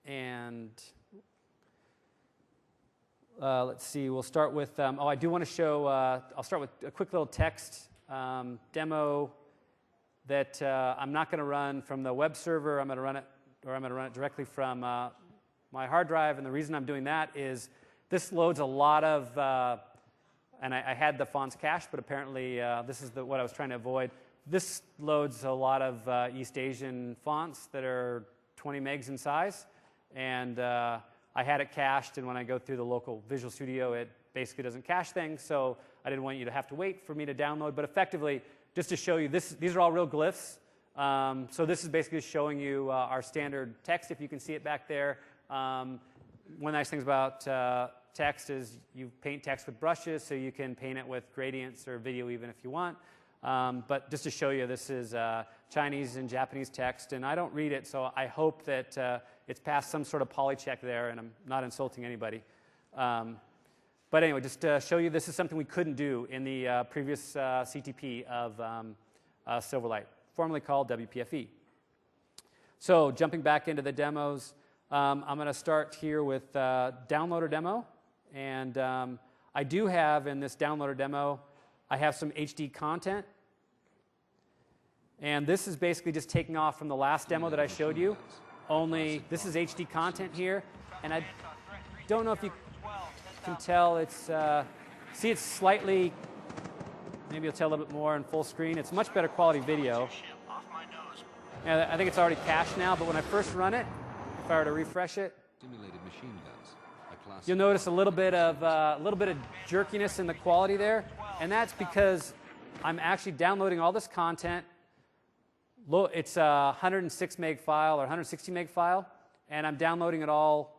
Speaker 1: And let's see, we'll start with, I do want to show, I'll start with a quick little text demo that I'm not going to run from the web server. I'm going to run it directly from my hard drive. And the reason I'm doing that is this loads a lot of, and I had the fonts cached, but apparently this is what I was trying to avoid. This loads a lot of East Asian fonts that are 20 megs in size. And I had it cached, and when I go through the local Visual Studio, it basically doesn't cache things. So I didn't want you to have to wait for me to download. But effectively, just to show you, these are all real glyphs. So this is basically showing you our standard text, if you can see it back there. One nice thing about text is you paint text with brushes, so you can paint it with gradients or video even if you want. But just to show you, this is Chinese and Japanese text, and I don't read it, so I hope that it's passed some sort of polycheck there, and I'm not insulting anybody. But anyway, just to show you, this is something we couldn't do in the previous CTP of Silverlight, formerly called WPFE. So jumping back into the demos, I'm going to start here with downloader demo. And I do have in this downloader demo, I have some HD content. And this is basically just taking off from the last demo that I showed you. Only this is HD content here. And I don't know if you can tell, it's, see it's slightly, maybe you'll tell a little bit more in full screen. It's much better quality video. And I think it's already cached now, but when I first run it, if I were to refresh it, you'll notice a little bit of jerkiness in the quality there, and that's because I'm actually downloading all this content. It's a 106 meg file or 160 meg file, and I'm downloading it all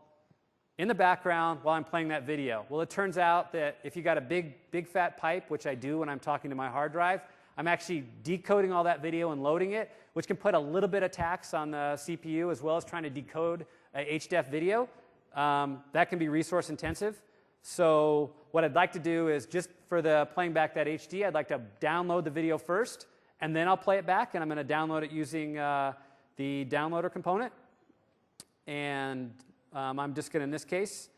Speaker 1: in the background while I'm playing that video. Well, it turns out that if you got a big fat pipe, which I do when I'm talking to my hard drive, I'm actually decoding all that video and loading it, which can put a little bit of tax on the CPU as well as trying to decode a HDF video. That can be resource intensive. So what I'd like to do is just for the playing back that HD, I'd like to download the video first, and then I'll play it back, and I'm going to download it using the downloader component. And I'm just going to, in this case,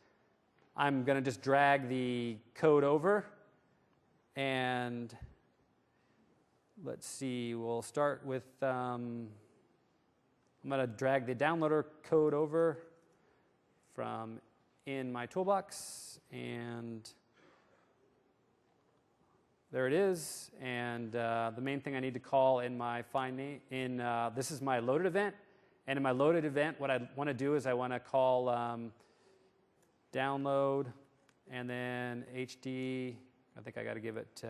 Speaker 1: I'm going to just drag the code over, and let's see, we'll start with, I'm going to drag the downloader code over from in my toolbox, and there it is. And the main thing I need to call in my find name, this is my loaded event. And in my loaded event, what I want to do is I want to call download, and then HD, I think I got to give it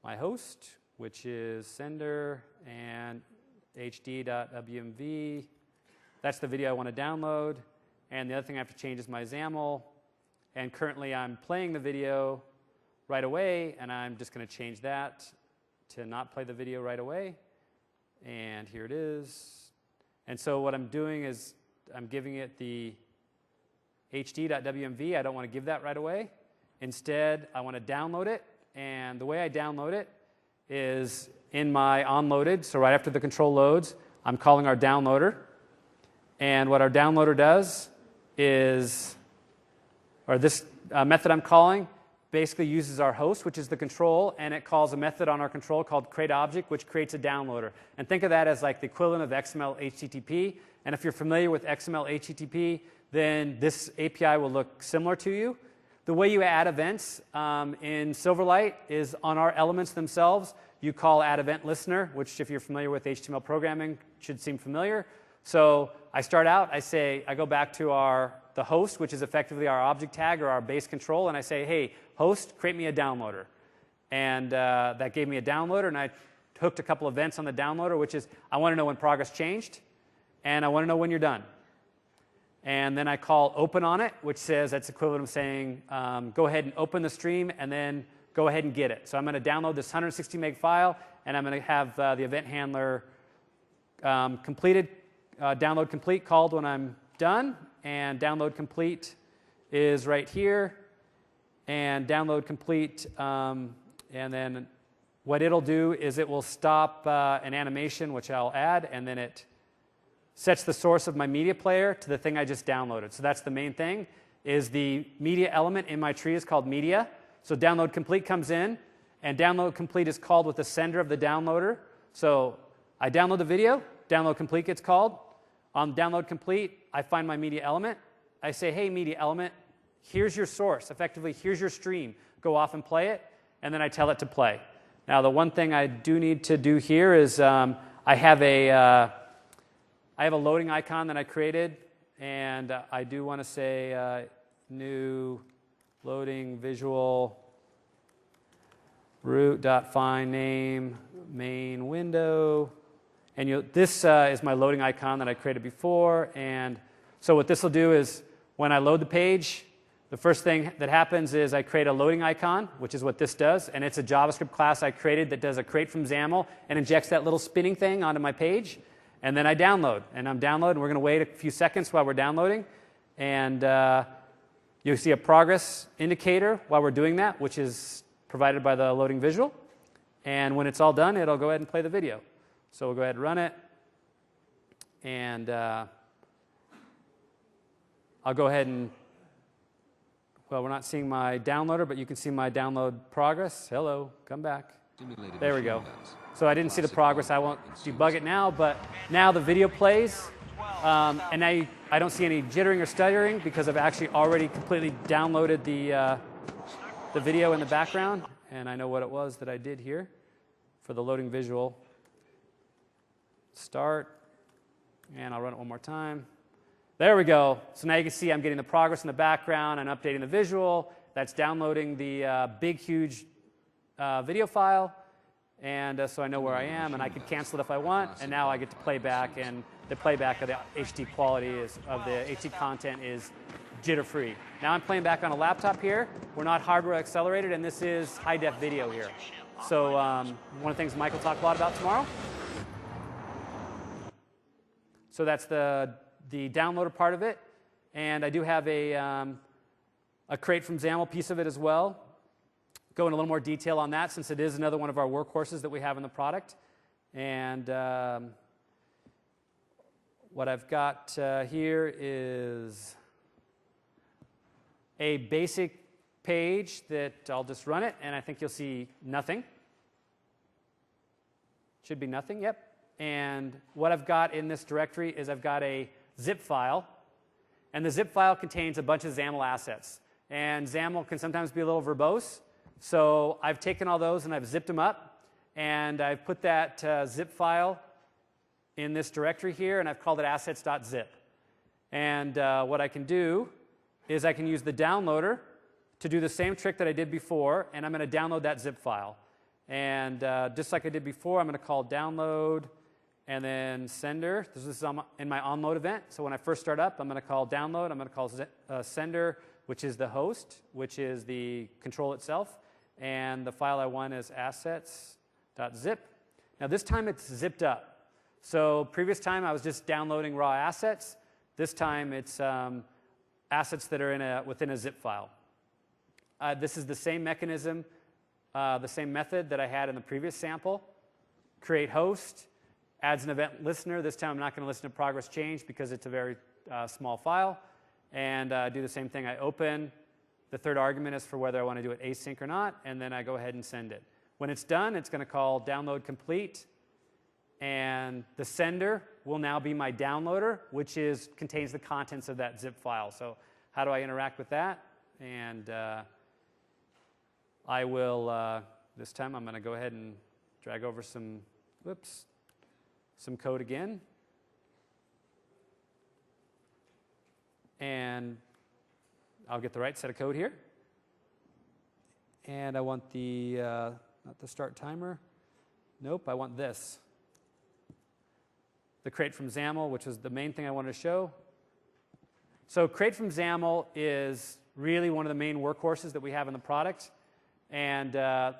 Speaker 1: my host, which is sender, and hd.wmv. That's the video I want to download. And the other thing I have to change is my XAML. And currently I'm playing the video right away, and I'm just going to change that to not play the video right away. And here it is. And so what I'm doing is I'm giving it the hd.wmv. I don't want to give that right away. Instead, I want to download it. And the way I download it is in my onloaded. So right after the control loads, I'm calling our downloader. And what our downloader does is, or this method I'm calling basically uses our host, which is the control, and it calls a method on our control called createObject, which creates a downloader. And think of that as like the equivalent of XML HTTP. And if you're familiar with XML HTTP, then this API will look similar to you. The way you add events in Silverlight is on our elements themselves. You call add event listener, which if you're familiar with HTML programming should seem familiar. So I start out, I go back to the host, which is effectively our object tag or our base control, and I say, hey, host, create me a downloader. And that gave me a downloader, and I hooked a couple events on the downloader, which is I want to know when progress changed, and I want to know when you're done. And then I call open on it, which says that's equivalent of saying go ahead and open the stream, and then go ahead and get it. So I'm going to download this 160 meg file, and I'm going to have the event handler completed, download complete called when I'm done, and download complete is right here, and download complete, and then what it'll do is it will stop an animation, which I'll add, and then it sets the source of my media player to the thing I just downloaded. So that's the main thing. is the media element in my tree is called media. So download complete comes in, and download complete is called with the sender of the downloader. So I download the video, download complete gets called. On download complete, I find my media element. I say, hey, media element, here's your source. Effectively, here's your stream. Go off and play it, and then I tell it to play. Now, the one thing I do need to do here is I have a loading icon that I created, and I do want to say new loading visual root.find name main window. And this is my loading icon that I created before. And so what this will do is when I load the page, the first thing that happens is I create a loading icon, which is what this does. And it's a JavaScript class I created that does a create from XAML and injects that little spinning thing onto my page. And then I download. And I'm downloading. We're going to wait a few seconds while we're downloading. And you'll see a progress indicator while we're doing that, which is provided by the loading visual. And when it's all done, it'll go ahead and play the video. So we'll go ahead and run it. And I'll go ahead and, well, we're not seeing my downloader, but you can see my download progress. Hello, come back. There we go. So I didn't see the progress. I won't debug it now, but now the video plays. And now I don't see any jittering or stuttering because I've actually already completely downloaded the video in the background. And I know what it was that I did here for the loading visual. Start, and I'll run it one more time. There we go. So now you can see I'm getting the progress in the background. I'm updating the visual. That's downloading the big, huge video file. And so I know where I am, and I could cancel it if I want. And now I get to play back, and the playback of the HD quality of the HD content is jitter-free. Now I'm playing back on a laptop here. We're not hardware accelerated, and this is high-def video here. So one of the things Mike will talk a lot about tomorrow. So that's the downloader part of it. And I do have a create from XAML piece of it as well. Go into a little more detail on that since it is another one of our workhorses that we have in the product. And what I've got here is a basic page that I'll just run it, and I think you'll see nothing. Should be nothing, yep. And what I've got in this directory is I've got a zip file, and the zip file contains a bunch of XAML assets. And XAML can sometimes be a little verbose, so I've taken all those and I've zipped them up, and I've put that zip file in this directory here, and I've called it assets.zip. And what I can do is I can use the downloader to do the same trick that I did before, and I'm going to download that zip file. And just like I did before, I'm going to call download and then sender. This is in my onload event. So when I first start up, I'm going to call download. I'm going to call sender, which is the host, which is the control itself. And the file I want is assets.zip. Now this time it's zipped up. So previous time I was just downloading raw assets. This time it's assets that are within a zip file. This is the same mechanism, the same method that I had in the previous sample. Create host, adds an event listener. This time I'm not going to listen to progress change because it's a very small file. And do the same thing. I open. The third argument is for whether I want to do it async or not, and then I go ahead and send it. When it's done, it's going to call download complete, and the sender will now be my downloader, which contains the contents of that zip file. So how do I interact with that? And I will, this time I'm going to go ahead and drag over some code again. And I'll get the right set of code here. And I want the, not the start timer. Nope, I want this. The create from XAML, which was the main thing I wanted to show. So create from XAML is really one of the main workhorses that we have in the product. And I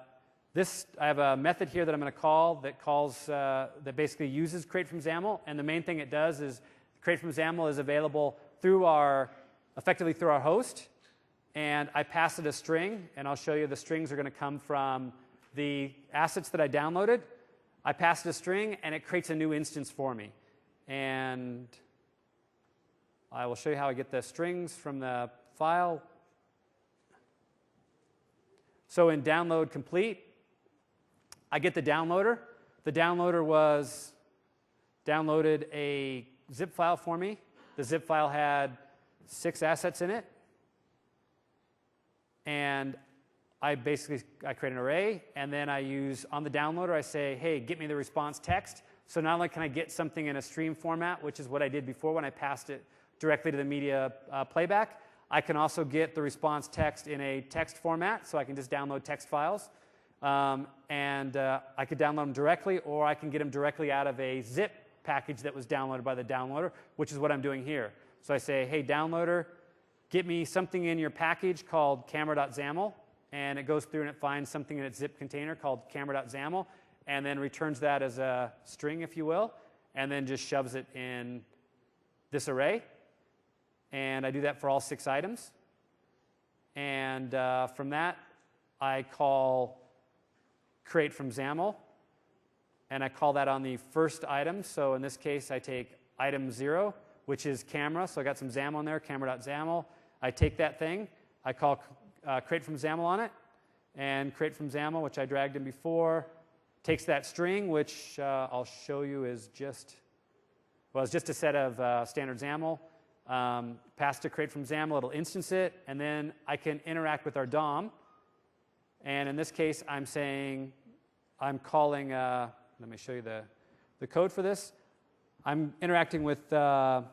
Speaker 1: have a method here that I'm going to call that basically uses create from XAML. And the main thing it does is create from XAML is available effectively through our host. And I pass it a string, and I'll show you the strings are going to come from the assets that I downloaded. I pass it a string, and it creates a new instance for me. And I will show you how I get the strings from the file. So in download complete, I get the downloader. The downloader was downloaded a zip file for me. The zip file had 6 assets in it. And I create an array, and then I use, on the downloader, I say, hey, get me the response text. So not only can I get something in a stream format, which is what I did before when I passed it directly to the media playback, I can also get the response text in a text format, so I can just download text files. I could download them directly, or I can get them directly out of a zip package that was downloaded by the downloader, which is what I'm doing here. So I say, hey, downloader, get me something in your package called camera.xaml, and it goes through and it finds something in its zip container called camera.xaml, and then returns that as a string, if you will, and then just shoves it in this array. And I do that for all 6 items. And from that, I call create from XAML, and I call that on the first item. So in this case, I take item 0, which is camera. So I got some XAML in there, camera.xaml. I take that thing, I call create from XAML on it, and create from XAML, which I dragged in before, takes that string, which I'll show you is just, well, it's just a set of standard XAML. Pass to create from XAML, it'll instance it, and then I can interact with our DOM. And in this case, I'm saying, I'm calling, let me show you the code for this. I'm interacting with, I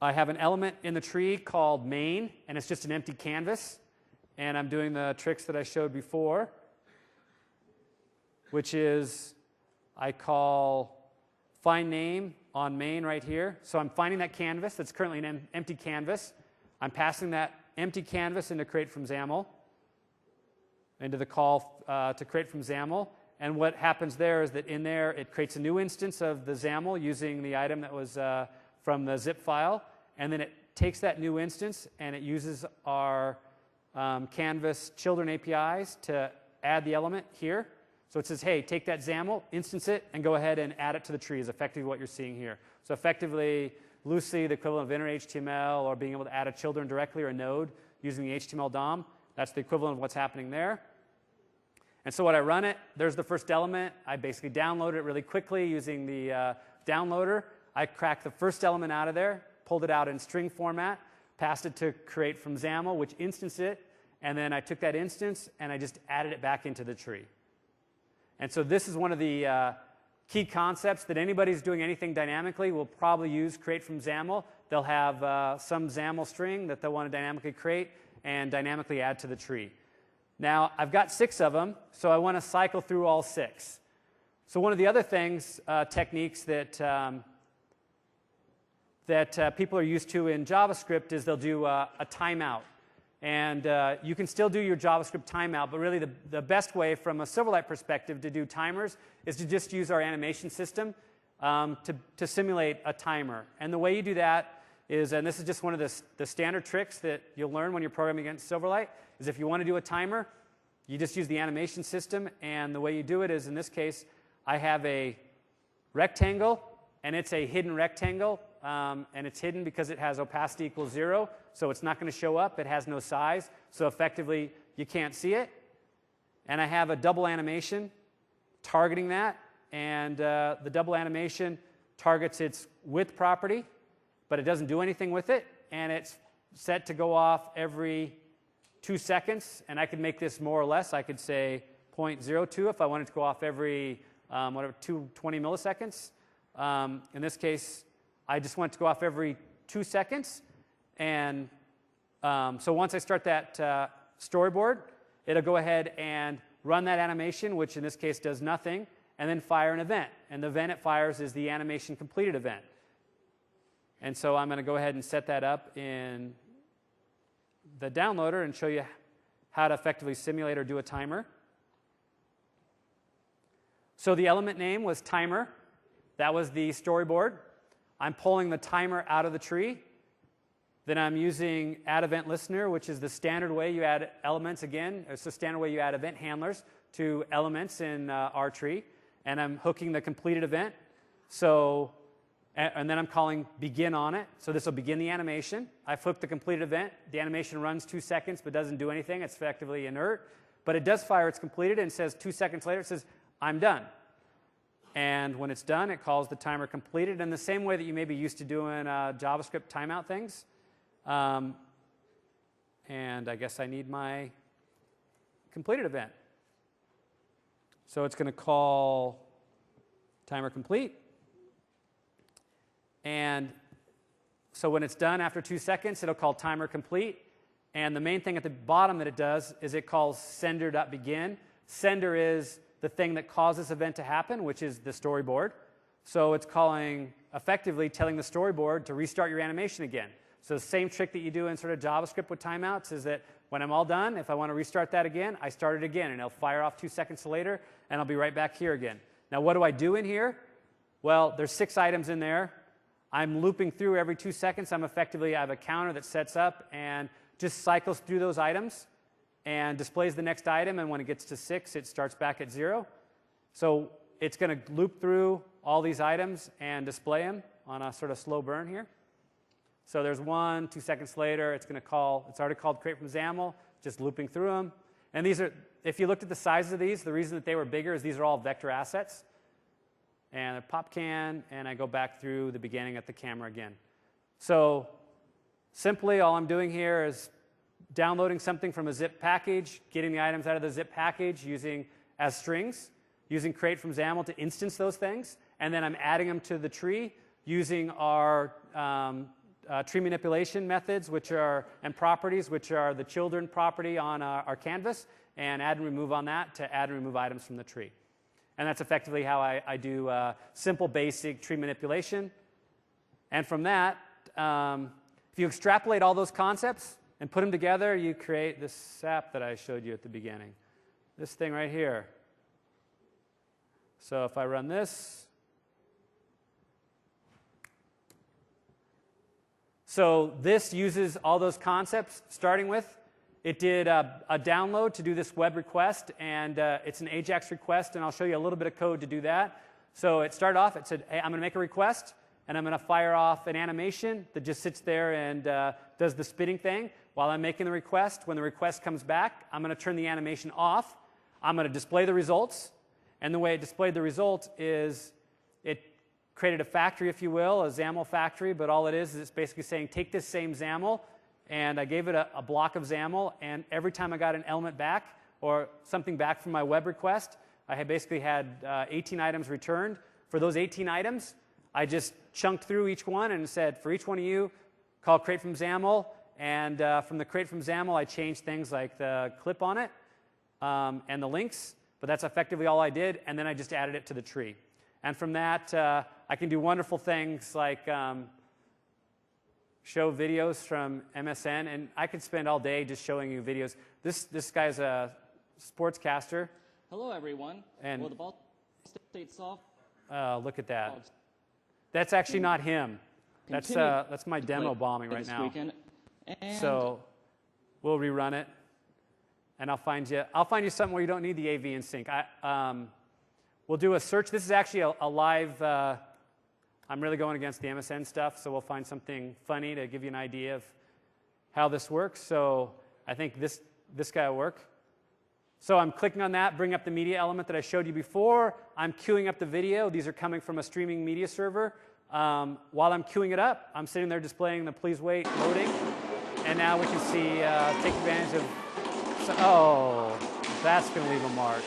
Speaker 1: have an element in the tree called main, and it's just an empty canvas. And I'm doing the tricks that I showed before, which is I call find name on main right here. So I'm finding that canvas that's currently an empty canvas. I'm passing that empty canvas into create from XAML, into the call to create from XAML. And what happens there is that in there it creates a new instance of the XAML using the item that was from the zip file. And then it takes that new instance and it uses our Canvas children APIs to add the element here. So it says, hey, take that XAML, instance it, and go ahead and add it to the tree is effectively what you're seeing here. So effectively, loosely, the equivalent of inner HTML or being able to add a children directly or a node using the HTML DOM, that's the equivalent of what's happening there. And so when I run it, there's the first element. I basically download it really quickly using the downloader. I cracked the first element out of there, pulled it out in string format, passed it to create from XAML, which instanced it, and then I took that instance and I just added it back into the tree. And so this is one of the key concepts that anybody who's doing anything dynamically will probably use create from XAML. They'll have some XAML string that they'll want to dynamically create and dynamically add to the tree. Now, I've got 6 of them, so I want to cycle through all 6. So one of the other things, techniques that people are used to in JavaScript is they'll do a timeout. And you can still do your JavaScript timeout, but really the best way from a Silverlight perspective to do timers is to just use our animation system to simulate a timer. And the way you do that is, and this is just one of the standard tricks that you'll learn when you're programming against Silverlight, is if you want to do a timer, you just use the animation system. And the way you do it is, in this case, I have a rectangle, and it's a hidden rectangle. And it's hidden because it has opacity equals 0, so it's not going to show up. It has no size, so effectively you can't see it. And I have a double animation targeting that, and the double animation targets its width property, but it doesn't do anything with it, and it's set to go off every 2 seconds, and I could make this more or less. I could say 0.02 if I wanted to go off every 220 milliseconds. In this case, I just want it to go off every 2 seconds. And so once I start that storyboard, it'll go ahead and run that animation, which in this case does nothing, and then fire an event. And the event it fires is the animation completed event. And so I'm going to go ahead and set that up in the downloader and show you how to effectively simulate or do a timer. So the element name was timer. That was the storyboard. I'm pulling the timer out of the tree. Then I'm using add event listener, which is the standard way you add elements again. It's the standard way you add event handlers to elements in our tree. And I'm hooking the completed event. So and then I'm calling begin on it. So this will begin the animation. I flip the completed event. The animation runs 2 seconds but doesn't do anything. It's effectively inert. But it does fire it's completed and says 2 seconds later, it says, I'm done. And when it's done, it calls the timer completed in the same way that you may be used to doing JavaScript timeout things. And I guess I need my completed event. So it's going to call timer complete. And so when it's done after 2 seconds, it'll call timer complete. And the main thing at the bottom that it does is it calls sender.begin. Sender is the thing that caused this event to happen, which is the storyboard. So it's calling, effectively telling the storyboard to restart your animation again. So the same trick that you do in sort of JavaScript with timeouts is that when I'm all done, if I want to restart that again, I start it again, and it'll fire off 2 seconds later, and I'll be right back here again. Now, what do I do in here? Well, there's 6 items in there. I'm looping through every 2 seconds. I have a counter that sets up and just cycles through those items and displays the next item, and when it gets to 6, it starts back at 0. So it's going to loop through all these items and display them on a sort of slow burn here. So there's 1, 2 seconds later, it's going to call, it's already called create from XAML, just looping through them. And these are, if you looked at the size of these, the reason that they were bigger is these are all vector assets. And they're popcan, and I go back through the beginning at the camera again. So simply all I'm doing here is downloading something from a zip package, getting the items out of the zip package using as strings, using create from XAML to instance those things, and then I'm adding them to the tree using our tree manipulation methods, and properties, which are the children property on our canvas, and add and remove on that to add and remove items from the tree. And that's effectively how I do simple, basic tree manipulation. And from that, if you extrapolate all those concepts and put them together, you create this sap that I showed you at the beginning. This thing right here. So if I run this, so this uses all those concepts, starting with, it did a download to do this web request, and it's an AJAX request, and I'll show you a little bit of code to do that. So it started off, it said, hey, I'm going to make a request, and I'm going to fire off an animation that just sits there and does the spitting thing while I'm making the request. When the request comes back, I'm going to turn the animation off. I'm going to display the results, and the way it displayed the results is it created a factory, if you will, a XAML factory, but all it is it's basically saying, take this same XAML, and I gave it a block of XAML, and every time I got an element back or something back from my web request, I had basically had 18 items returned. For those 18 items, I just chunked through each one and said, for each one of you, call create from XAML, and from the create from XAML, I changed things like the clip on it and the links, but that's effectively all I did, and then I just added it to the tree. And from that, I can do wonderful things like show videos from MSN, and I could spend all day just showing you videos. This guy's a sportscaster.
Speaker 2: Hello, everyone.
Speaker 1: And
Speaker 2: will the Ball State soft?
Speaker 1: Look at that. That's actually not him. That's my demo bombing right now. So we'll rerun it, and I'll find you something where you don't need the AV in sync. We'll do a search. This is actually a live. I'm really going against the MSN stuff, so we'll find something funny to give you an idea of how this works. So I think this guy will work. So I'm clicking on that, bring up the media element that I showed you before. I'm queuing up the video. These are coming from a streaming media server. While I'm queuing it up, I'm sitting there displaying the please wait loading. And now we can see, take advantage of, oh, that's going to leave a mark.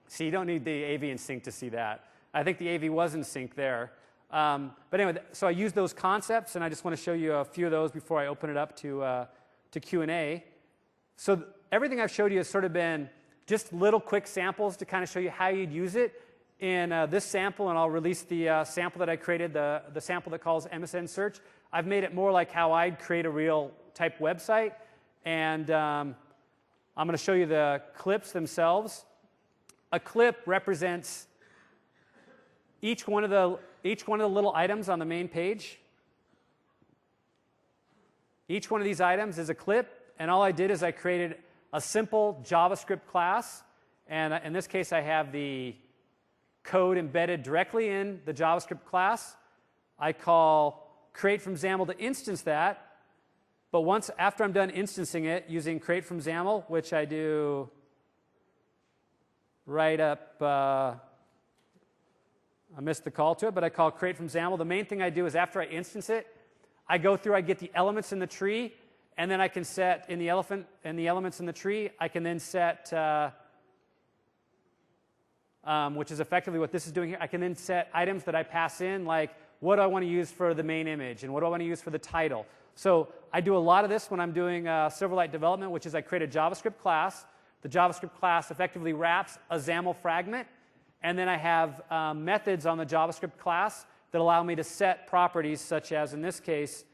Speaker 1: See, you don't need the AV in sync to see that. I think the AV was in sync there. But anyway, so I used those concepts, and I just want to show you a few of those before I open it up to Q&A. So everything I've showed you has sort of been just little quick samples to kind of show you how you'd use it in this sample, and I'll release the sample that I created, the sample that calls MSN search. I've made it more like how I'd create a real type website, and I'm going to show you the clips themselves. A clip represents each one of the little items on the main page. Each one of these items is a clip, and all I did is I created a simple JavaScript class, and in this case I have the code embedded directly in the JavaScript class. I call create from XAML to instance that. But after I'm done instancing it using create from XAML, which I do right up, I missed the call to it, but I call create from XAML. The main thing I do is after I instance it, I go through, I get the elements in the tree, and then I can set in the elements in the tree, I can then set, which is effectively what this is doing here, I can then set items that I pass in, like what do I want to use for the main image, and what do I want to use for the title. So I do a lot of this when I'm doing Silverlight development, which is I create a JavaScript class. The JavaScript class effectively wraps a XAML fragment, and then I have methods on the JavaScript class that allow me to set properties, such as in this case,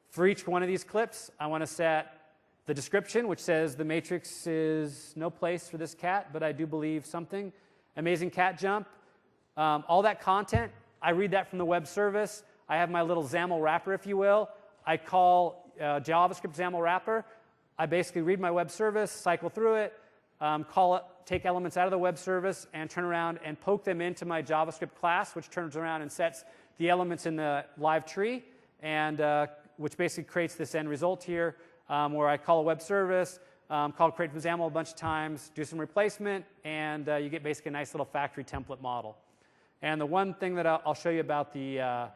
Speaker 1: for each one of these clips, I want to set the description, which says the matrix is no place for this cat, but I do believe something. Amazing cat jump. All that content, I read that from the web service. I have my little XAML wrapper, if you will. I call JavaScript XAML wrapper. I basically read my web service, cycle through it, take elements out of the web service, and turn around and poke them into my JavaScript class, which turns around and sets the elements in the live tree, and which basically creates this end result here, where I call a web service, call create from XAML a bunch of times, do some replacement, and you get basically a nice little factory template model. And the one thing that I'll show you about the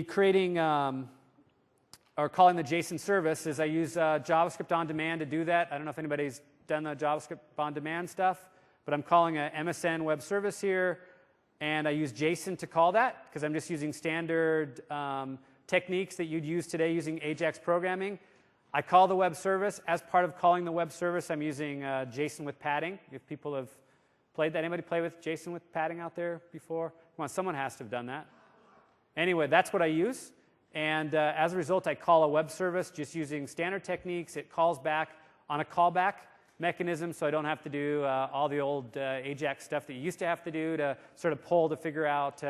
Speaker 1: creating or calling the JSON service is I use JavaScript on demand to do that. I don't know if anybody's done the JavaScript on demand stuff, but I'm calling a MSN web service here, and I use JSON to call that because I'm just using standard techniques that you'd use today using Ajax programming. I call the web service. As part of calling the web service, I'm using JSON with padding. If people have played that, anybody play with JSON with padding out there before? Come on, someone has to have done that. Anyway, that's what I use. And as a result, I call a web service just using standard techniques. It calls back on a callback mechanism, so I don't have to do all the old Ajax stuff that you used to have to do to sort of pull to figure out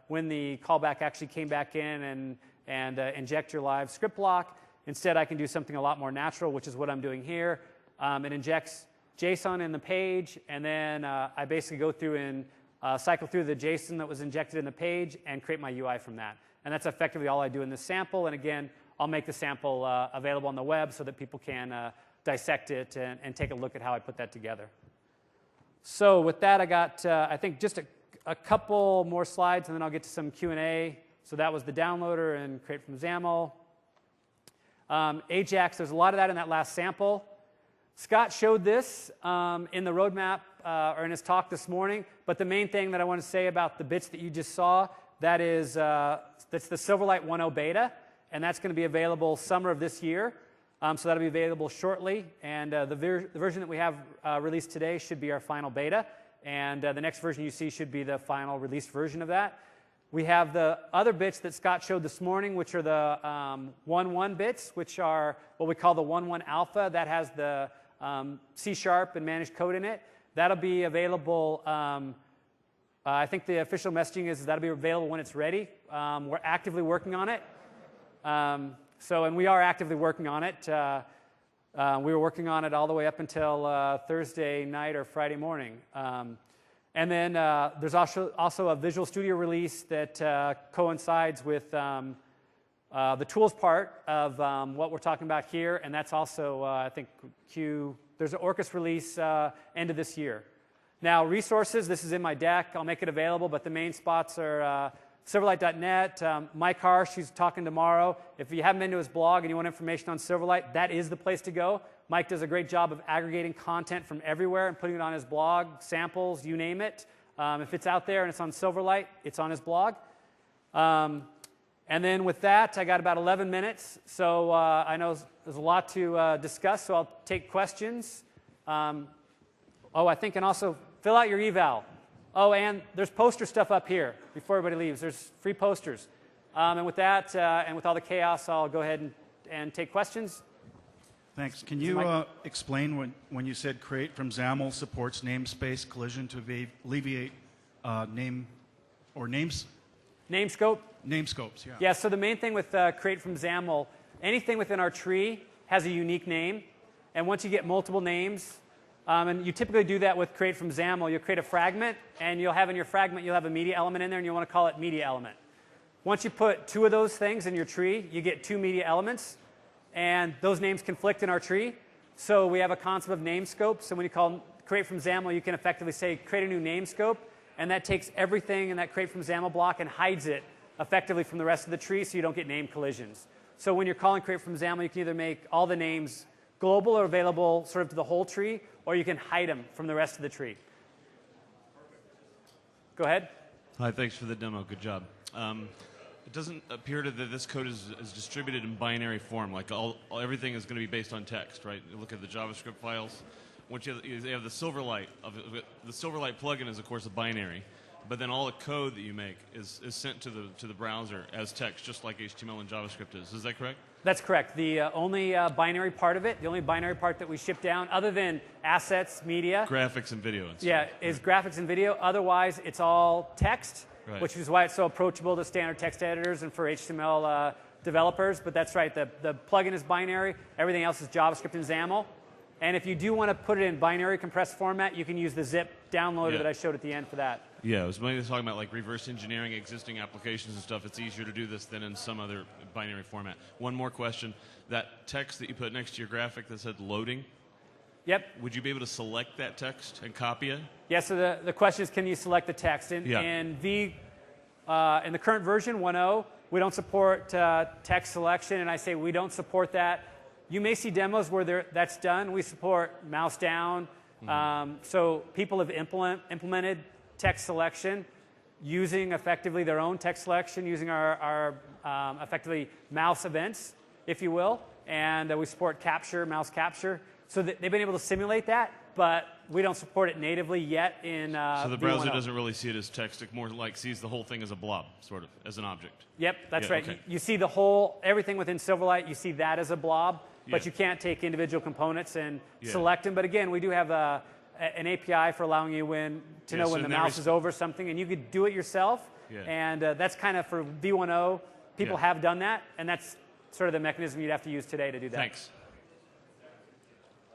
Speaker 1: when the callback actually came back in and inject your live script block. Instead, I can do something a lot more natural, which is what I'm doing here. It injects JSON in the page, and then I basically go through and cycle through the JSON that was injected in the page and create my UI from that. And that's effectively all I do in this sample. And again, I'll make the sample available on the web so that people can dissect it and take a look at how I put that together. So with that, I got, I think, just a couple more slides, and then I'll get to some Q&A. So that was the downloader and create from XAML. Ajax, there's a lot of that in that last sample. Scott showed this in the roadmap or in his talk this morning, but the main thing that I want to say about the bits that you just saw, that is, that's the Silverlight 1.0 beta, and that's going to be available summer of this year. So that'll be available shortly, and the version that we have released today should be our final beta, and the next version you see should be the final released version of that. We have the other bits that Scott showed this morning, which are the 1.1 bits, which are what we call the 1.1 alpha. That has the C# and managed code in it. That'll be available, I think the official messaging is that'll be available when it's ready. We're actively working on it. And we are actively working on it. We were working on it all the way up until Thursday night or Friday morning. And then there's also a Visual Studio release that coincides with the tools part of what we're talking about here, and that's also, I think, there's an Orcus release end of this year. Now, resources, this is in my deck. I'll make it available, but the main spots are Silverlight.net. Mike Harsh, who's talking tomorrow. If you haven't been to his blog and you want information on Silverlight, that is the place to go. Mike does a great job of aggregating content from everywhere and putting it on his blog, samples, you name it. If it's out there and it's on Silverlight, it's on his blog. And then with that, I got about 11 minutes. So I know there's a lot to discuss, so I'll take questions. I think, and also fill out your eval. Oh, and there's poster stuff up here before everybody leaves. There's free posters. And with that, and with all the chaos, I'll go ahead and take questions.
Speaker 3: Thanks. Can you explain when you said create from XAML supports namespace collision to alleviate name or names?
Speaker 1: Namescope?
Speaker 3: Namescopes, yeah.
Speaker 1: Yeah, so the main thing with create from XAML, anything within our tree has a unique name. And once you get multiple names, And you typically do that with create from XAML. You'll create a fragment, and you'll have in your fragment, you'll have a media element in there, and you want to call it media element. Once you put 2 of those things in your tree, you get 2 media elements, and those names conflict in our tree. So we have a concept of name scope. So when you call create from XAML, you can effectively say create a new name scope, and that takes everything in that create from XAML block and hides it effectively from the rest of the tree so you don't get name collisions. So when you're calling create from XAML, you can either make all the names global or available sort of to the whole tree, or you can hide them from the rest of the tree. Go ahead.
Speaker 4: Hi, thanks for the demo. Good job. It doesn't appear that this code is distributed in binary form. Like everything is going to be based on text, right? You look at the JavaScript files. Once you have the Silverlight. The Silverlight plugin is, of course, a binary. But then all the code that you make is sent to the browser as text, just like HTML and JavaScript is. Is that correct?
Speaker 1: That's correct. The only binary part of it, the only binary part that we ship down, other than assets, media.
Speaker 4: Graphics and video. And
Speaker 1: yeah, is graphics and video. Otherwise, it's all text, right, which is why it's so approachable to standard text editors and for HTML developers. But that's right. The plugin is binary. Everything else is JavaScript and XAML. And if you do want to put it in binary compressed format, you can use the zip downloader that I showed at the end for that.
Speaker 4: Yeah, I was mainly talking about like reverse engineering existing applications and stuff. It's easier to do this than in some other binary format. One more question. That text that you put next to your graphic that said loading,
Speaker 1: yep.
Speaker 4: Would you be able to select that text and copy it?
Speaker 1: Yeah, so the question is, can you select the text? In the current version, 1.0, we don't support text selection, and I say we don't support that. You may see demos where that's done. We support mouse down. So people have implemented text selection using effectively their own text selection, using our effectively mouse events, if you will. And we support capture, mouse capture. So they've been able to simulate that, but we don't support it natively yet in
Speaker 4: So the browser
Speaker 1: V1.0.
Speaker 4: doesn't really see it as text. It more like sees the whole thing as a blob, sort of, as an object.
Speaker 1: Yep, that's right.
Speaker 4: Okay.
Speaker 1: You see the whole, everything within Silverlight, you see that as a blob, but you can't take individual components and select them. But again, we do have an API for allowing you to know when the mouse is over something, and you could do it yourself. And that's kind of for V1.0. People have done that, and that's sort of the mechanism you'd have to use today to do that.
Speaker 4: Thanks.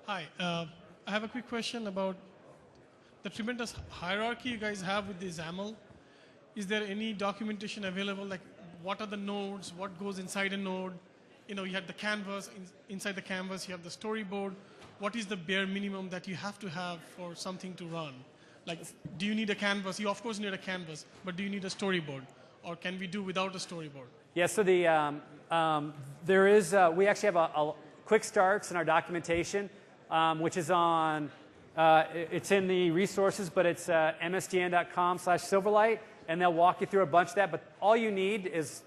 Speaker 5: Hi, I have a quick question about the tremendous hierarchy you guys have with the XAML. Is there any documentation available, like what are the nodes, what goes inside a node? You know, you have the canvas, inside the canvas you have the storyboard. What is the bare minimum that you have to have for something to run? Like, do you need a canvas? You of course need a canvas, but do you need a storyboard? Or can we do without a storyboard?
Speaker 1: Yeah, so there is, we actually have a quick starts in our documentation, which is on, it's in the resources, but it's msdn.com/Silverlight, and they'll walk you through a bunch of that. But all you need is,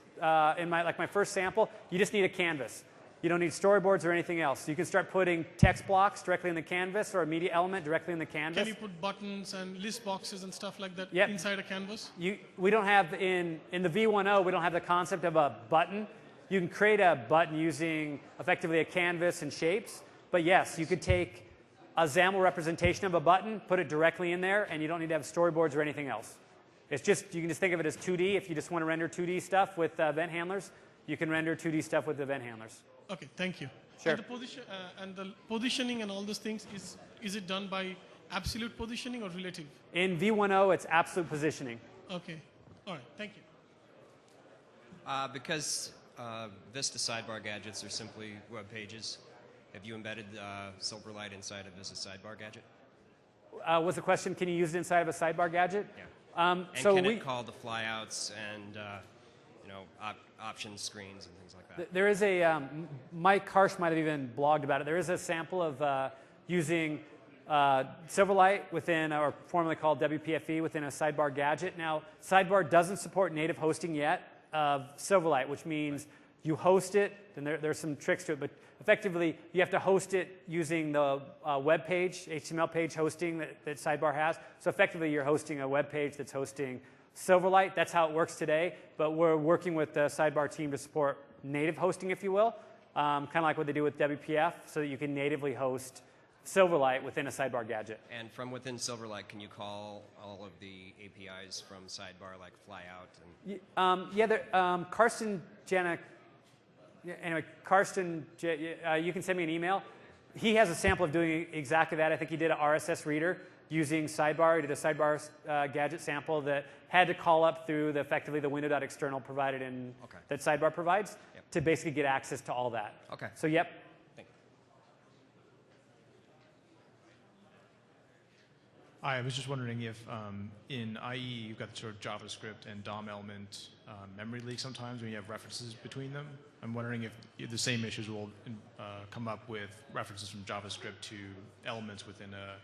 Speaker 1: in my first sample, you just need a canvas. You don't need storyboards or anything else. So you can start putting text blocks directly in the canvas or a media element directly in the canvas.
Speaker 5: Can you put buttons and list boxes and stuff like that inside a canvas?
Speaker 1: We don't have, in the V1.0, we don't have the concept of a button. You can create a button using effectively a canvas and shapes. But yes, you could take a XAML representation of a button, put it directly in there, and you don't need to have storyboards or anything else. It's just, you can just think of it as 2D. If you just want to render 2D stuff with event handlers, you can render 2D stuff with event handlers.
Speaker 5: Okay, thank you.
Speaker 1: Sure.
Speaker 5: And the positioning and all those things, is it done by absolute positioning or relative?
Speaker 1: In V1.0, it's absolute positioning.
Speaker 5: Okay. All right, thank you.
Speaker 6: Because Vista sidebar gadgets are simply web pages, have you embedded Silverlight inside of Vista sidebar gadget?
Speaker 1: What's the question? Can you use it inside of a sidebar gadget?
Speaker 6: Yeah.
Speaker 1: And
Speaker 6: so can it call the flyouts and option screens and things like that?
Speaker 1: There is a, Mike Harsh might have even blogged about it. There is a sample of using Silverlight within, or formerly called WPFE, within a sidebar gadget. Now, sidebar doesn't support native hosting yet of Silverlight, which means you host it, and there's some tricks to it, but effectively you have to host it using the web page, HTML page hosting that sidebar has. So effectively you're hosting a web page that's hosting Silverlight. That's how it works today, but we're working with the sidebar team to support native hosting, if you will, kind of like what they do with WPF, so that you can natively host Silverlight within a sidebar gadget.
Speaker 6: And from within Silverlight, can you call all of the APIs from sidebar, like flyout? And
Speaker 1: Karsten Janik, anyway, Karsten, you can send me an email. he has a sample of doing exactly that. I think he did an RSS reader using sidebar. He did a sidebar gadget sample that had to call up through effectively the window.external provided in that sidebar provides to basically get access to all that.
Speaker 6: Okay.
Speaker 1: So yep.
Speaker 7: I was just wondering if in IE you've got sort of JavaScript and DOM element memory leak sometimes when you have references between them. I'm wondering if the same issues will come up with references from JavaScript to elements within a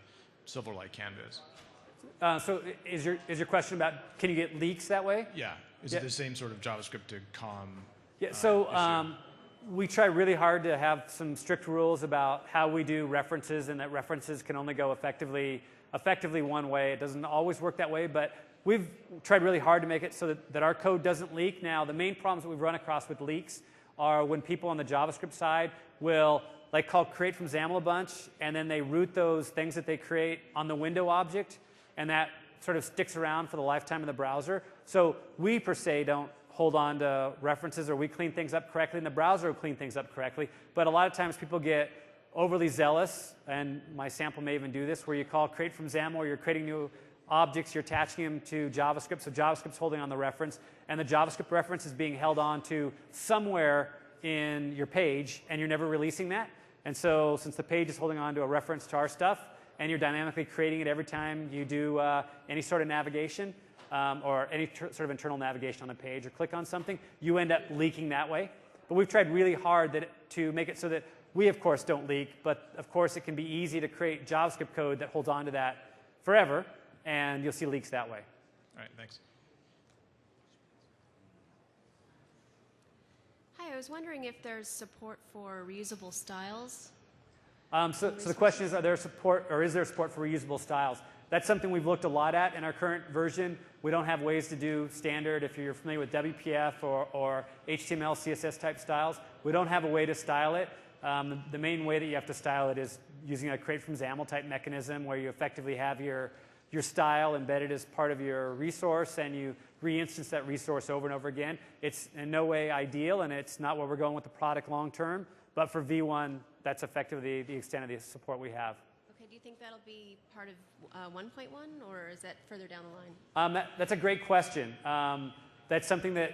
Speaker 7: Silverlight canvas.
Speaker 1: So is your question about can you get leaks that way?
Speaker 7: Yeah. Is it the same sort of JavaScript to COM?
Speaker 1: Yeah. So we try really hard to have some strict rules about how we do references, and that references can only go effectively one way. It doesn't always work that way, but we've tried really hard to make it so that our code doesn't leak. Now, the main problems that we've run across with leaks are when people on the JavaScript side will call create from XAML a bunch, and then they root those things that they create on the window object, and that sort of sticks around for the lifetime of the browser. So we, per se, don't hold on to references, or we clean things up correctly, and the browser will clean things up correctly. But a lot of times people get overly zealous, and my sample may even do this, where you call create from XAML, or you're creating new objects, you're attaching them to JavaScript, so JavaScript's holding on the reference, and the JavaScript reference is being held on to somewhere in your page, and you're never releasing that. And so since the page is holding on to a reference to our stuff, and you're dynamically creating it every time you do any sort of navigation, or any sort of internal navigation on the page, or click on something, you end up leaking that way. But we've tried really hard to make it so that we, of course, don't leak, but of course it can be easy to create JavaScript code that holds on to that forever, and you'll see leaks that way.
Speaker 7: All right, thanks.
Speaker 8: Hi, I was wondering if there's support for reusable styles.
Speaker 1: So the question is, is there support for reusable styles? That's something we've looked a lot at in our current version. We don't have ways to do standard, if you're familiar with WPF or HTML, CSS type styles. We don't have a way to style it. The main way that you have to style it is using a create from XAML type mechanism, where you effectively have your style embedded as part of your resource, and you re-instance that resource over and over again. It's in no way ideal, and it's not where we're going with the product long term. But for V1, that's effectively the extent of the support we have.
Speaker 8: Okay, do you think that'll be part of 1.1, or is that further down the line?
Speaker 1: That's a great question. That's something that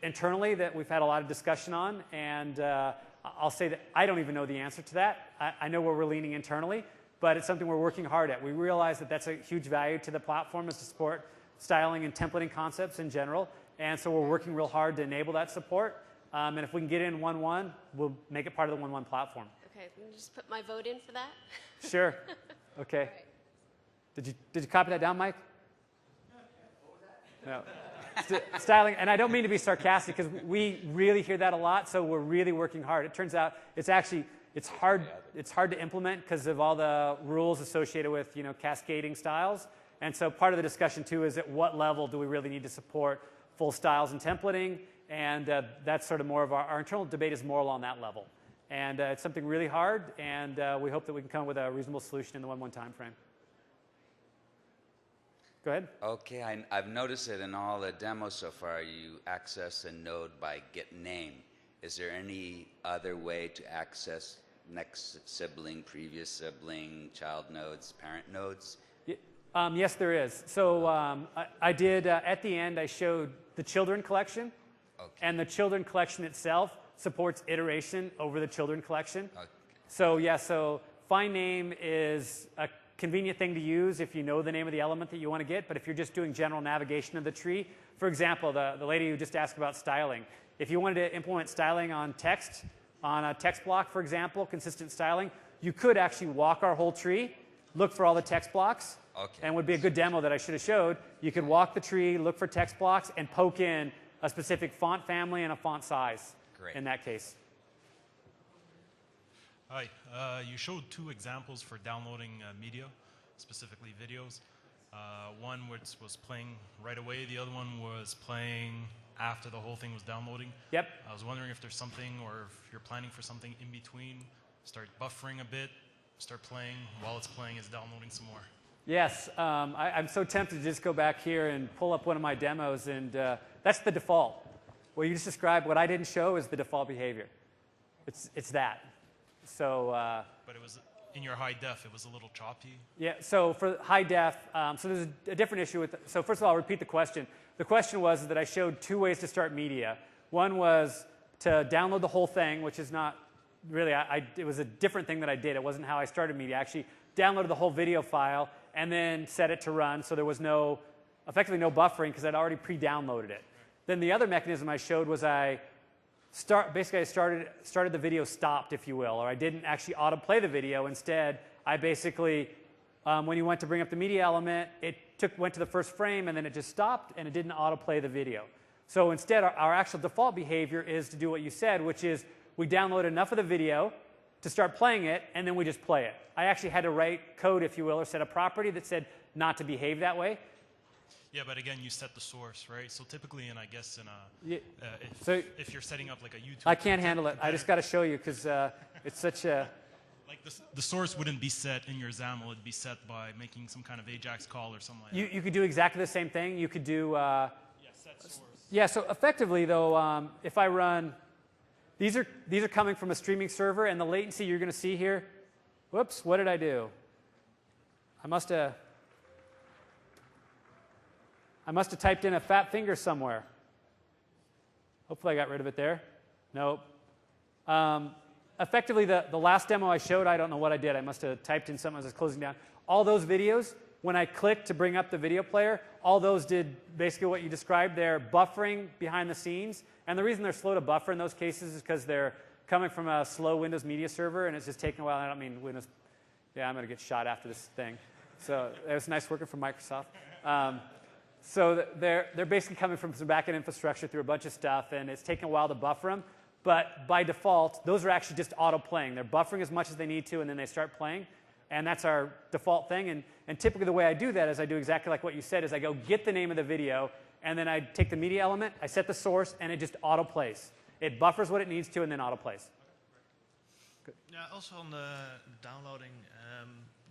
Speaker 1: internally that we've had a lot of discussion on, and I'll say that I don't even know the answer to that. I know where we're leaning internally, but it's something we're working hard at. We realize that that's a huge value to the platform, is to support styling and templating concepts in general, and so we're working real hard to enable that support. And if we can get in 1.1, we'll make it part of the 1.1 platform.
Speaker 8: Okay, let me just put my vote in for that.
Speaker 1: Sure. Okay. Did you copy that down, Mike? No. Styling, and I don't mean to be sarcastic, because we really hear that a lot, so we're really working hard. It turns out it's hard to implement because of all the rules associated with cascading styles. And so part of the discussion too is at what level do we really need to support full styles and templating, and that's sort of more of our internal debate is more along that level. And it's something really hard, and we hope that we can come up with a reasonable solution in the 1.1 time frame. Go ahead.
Speaker 9: Okay, I've noticed that in all the demos so far, you access a node by get name. Is there any other way to access next sibling, previous sibling, child nodes, parent nodes?
Speaker 1: Yes, there is. So I did, at the end, I showed the children collection, and the children collection itself supports iteration over the children collection.
Speaker 9: Okay.
Speaker 1: So yeah, so find name is a convenient thing to use if you know the name of the element that you want to get, but if you're just doing general navigation of the tree, for example, the lady who just asked about styling, if you wanted to implement styling on text, on a text block, for example, consistent styling, you could actually walk our whole tree, look for all the text blocks, and would be a good demo that I should have showed. You could walk the tree, look for text blocks, and poke in a specific font family and a font size.
Speaker 6: Great.
Speaker 1: In that case.
Speaker 10: Hi, you showed two examples for downloading media, specifically videos. One which was playing right away, the other one was playing after the whole thing was downloading.
Speaker 1: Yep.
Speaker 10: I was wondering if there's something, or if you're planning for something in between, start buffering a bit, start playing, while it's playing it's downloading some more.
Speaker 1: Yes, I'm so tempted to just go back here and pull up one of my demos, and that's the default. What you just described, what I didn't show is the default behavior. It's that. So.
Speaker 10: But it was in your high def. It was a little choppy.
Speaker 1: Yeah. So for high def, so there's a different issue with. So first of all, I'll repeat the question. The question was that I showed two ways to start media. One was to download the whole thing, which is not really. It was a different thing that I did. It wasn't how I started media. I actually downloaded the whole video file and then set it to run. So there was effectively no buffering because I'd already pre-downloaded it. Then the other mechanism I showed was basically I started the video stopped, if you will, or I didn't actually autoplay the video. Instead, I basically, when you went to bring up the media element, it went to the first frame and then it just stopped and it didn't autoplay the video. So instead, our actual default behavior is to do what you said, which is we download enough of the video to start playing it, and then we just play it. I actually had to write code, if you will, or set a property that said not to behave that way.
Speaker 10: Yeah, but again, you set the source, right? So typically, and I guess if you're setting up like a YouTube,
Speaker 1: I can't handle it. I just got to show you because it's such a.
Speaker 10: Like the source wouldn't be set in your XAML; it'd be set by making some kind of AJAX call or something like that.
Speaker 1: You could do exactly the same thing. You could do.
Speaker 10: Set source.
Speaker 1: Yeah. So effectively, though, if I run, these are coming from a streaming server, and the latency you're going to see here. Whoops! What did I do? I must have typed in a fat finger somewhere. Hopefully I got rid of it there. Nope. Effectively, the last demo I showed, I don't know what I did. I must have typed in something as I was closing down. All those videos, when I clicked to bring up the video player, all those did basically what you described. They're buffering behind the scenes. And the reason they're slow to buffer in those cases is because they're coming from a slow Windows media server, and it's just taking a while. I don't mean Windows. Yeah, I'm going to get shot after this thing. So it was nice working for Microsoft. So they're basically coming from some backend infrastructure through a bunch of stuff, and it's taking a while to buffer them. But by default, those are actually just auto-playing. They're buffering as much as they need to, and then they start playing. And that's our default thing. And typically the way I do that is I do exactly like what you said, is I go get the name of the video, and then I take the media element, I set the source, and it just auto-plays. It buffers what it needs to, and then auto-plays.
Speaker 11: Good. Yeah, also on the downloading,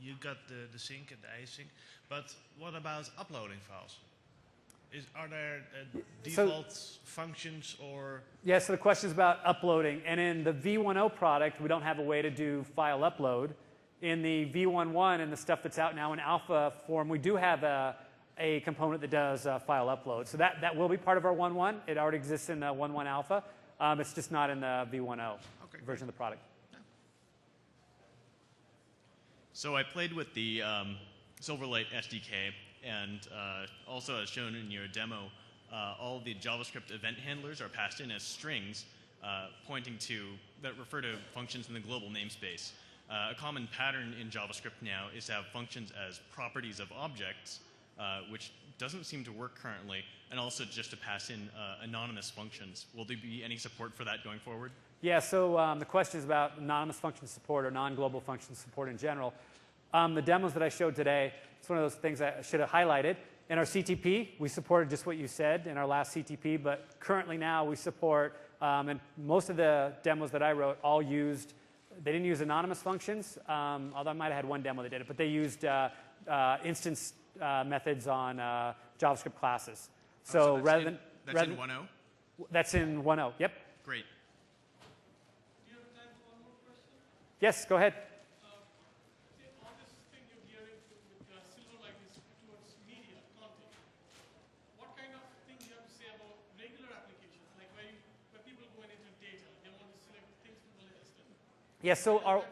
Speaker 11: you got the sync and the async. But what about uploading files? Are there default functions or?
Speaker 1: Yeah, so the question is about uploading. And in the V10 product, we don't have a way to do file upload. In the V11 and the stuff that's out now in alpha form, we do have a component that does file upload. So that will be part of our 1.1. It already exists in the 1.1 alpha. It's just not in the V10 version of the product. Yeah.
Speaker 12: So I played with the Silverlight SDK. And also, as shown in your demo, all the JavaScript event handlers are passed in as strings that refer to functions in the global namespace. A common pattern in JavaScript now is to have functions as properties of objects, which doesn't seem to work currently, and also just to pass in anonymous functions. Will there be any support for that going forward?
Speaker 1: Yeah, so the question is about anonymous function support or non-global function support in general. The demos that I showed today, it's one of those things I should have highlighted. In our CTP, we supported just what you said in our last CTP, but currently now we support, and most of the demos that I wrote all used, they didn't use anonymous functions, although I might have had one demo that did it, but they used instance methods on JavaScript classes. So rather than...
Speaker 12: That's in 1.0?
Speaker 1: That's in 1.0, yep.
Speaker 12: Great.
Speaker 5: Do you have time for one more question?
Speaker 1: Yes, go ahead. Yeah, so our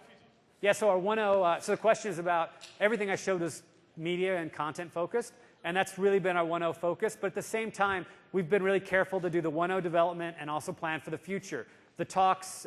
Speaker 1: 1.0, so the question is about everything I showed is media and content focused, and that's really been our 1.0 focus. But at the same time, we've been really careful to do the 1.0 development and also plan for the future. The talks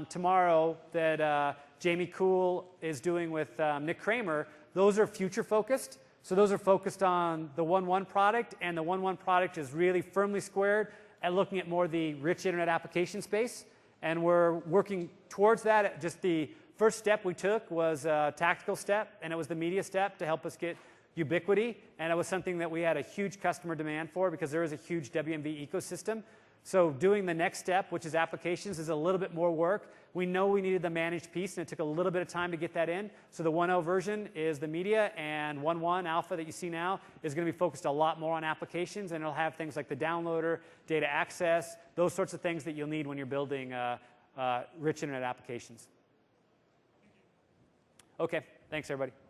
Speaker 1: tomorrow that Jamie Kuhl is doing with Nick Kramer, those are future focused. So those are focused on the 1.1 product, and the 1.1 product is really firmly squared at looking at more the rich internet application space. And we're working towards that. Just the first step we took was a tactical step, and it was the media step to help us get ubiquity. And it was something that we had a huge customer demand for because there is a huge WMV ecosystem. So doing the next step, which is applications, is a little bit more work. We know we needed the managed piece, and it took a little bit of time to get that in. So the 1.0 version is the media, and 1.1 alpha that you see now is going to be focused a lot more on applications, and it'll have things like the downloader, data access, those sorts of things that you'll need when you're building rich internet applications. Okay, thanks everybody.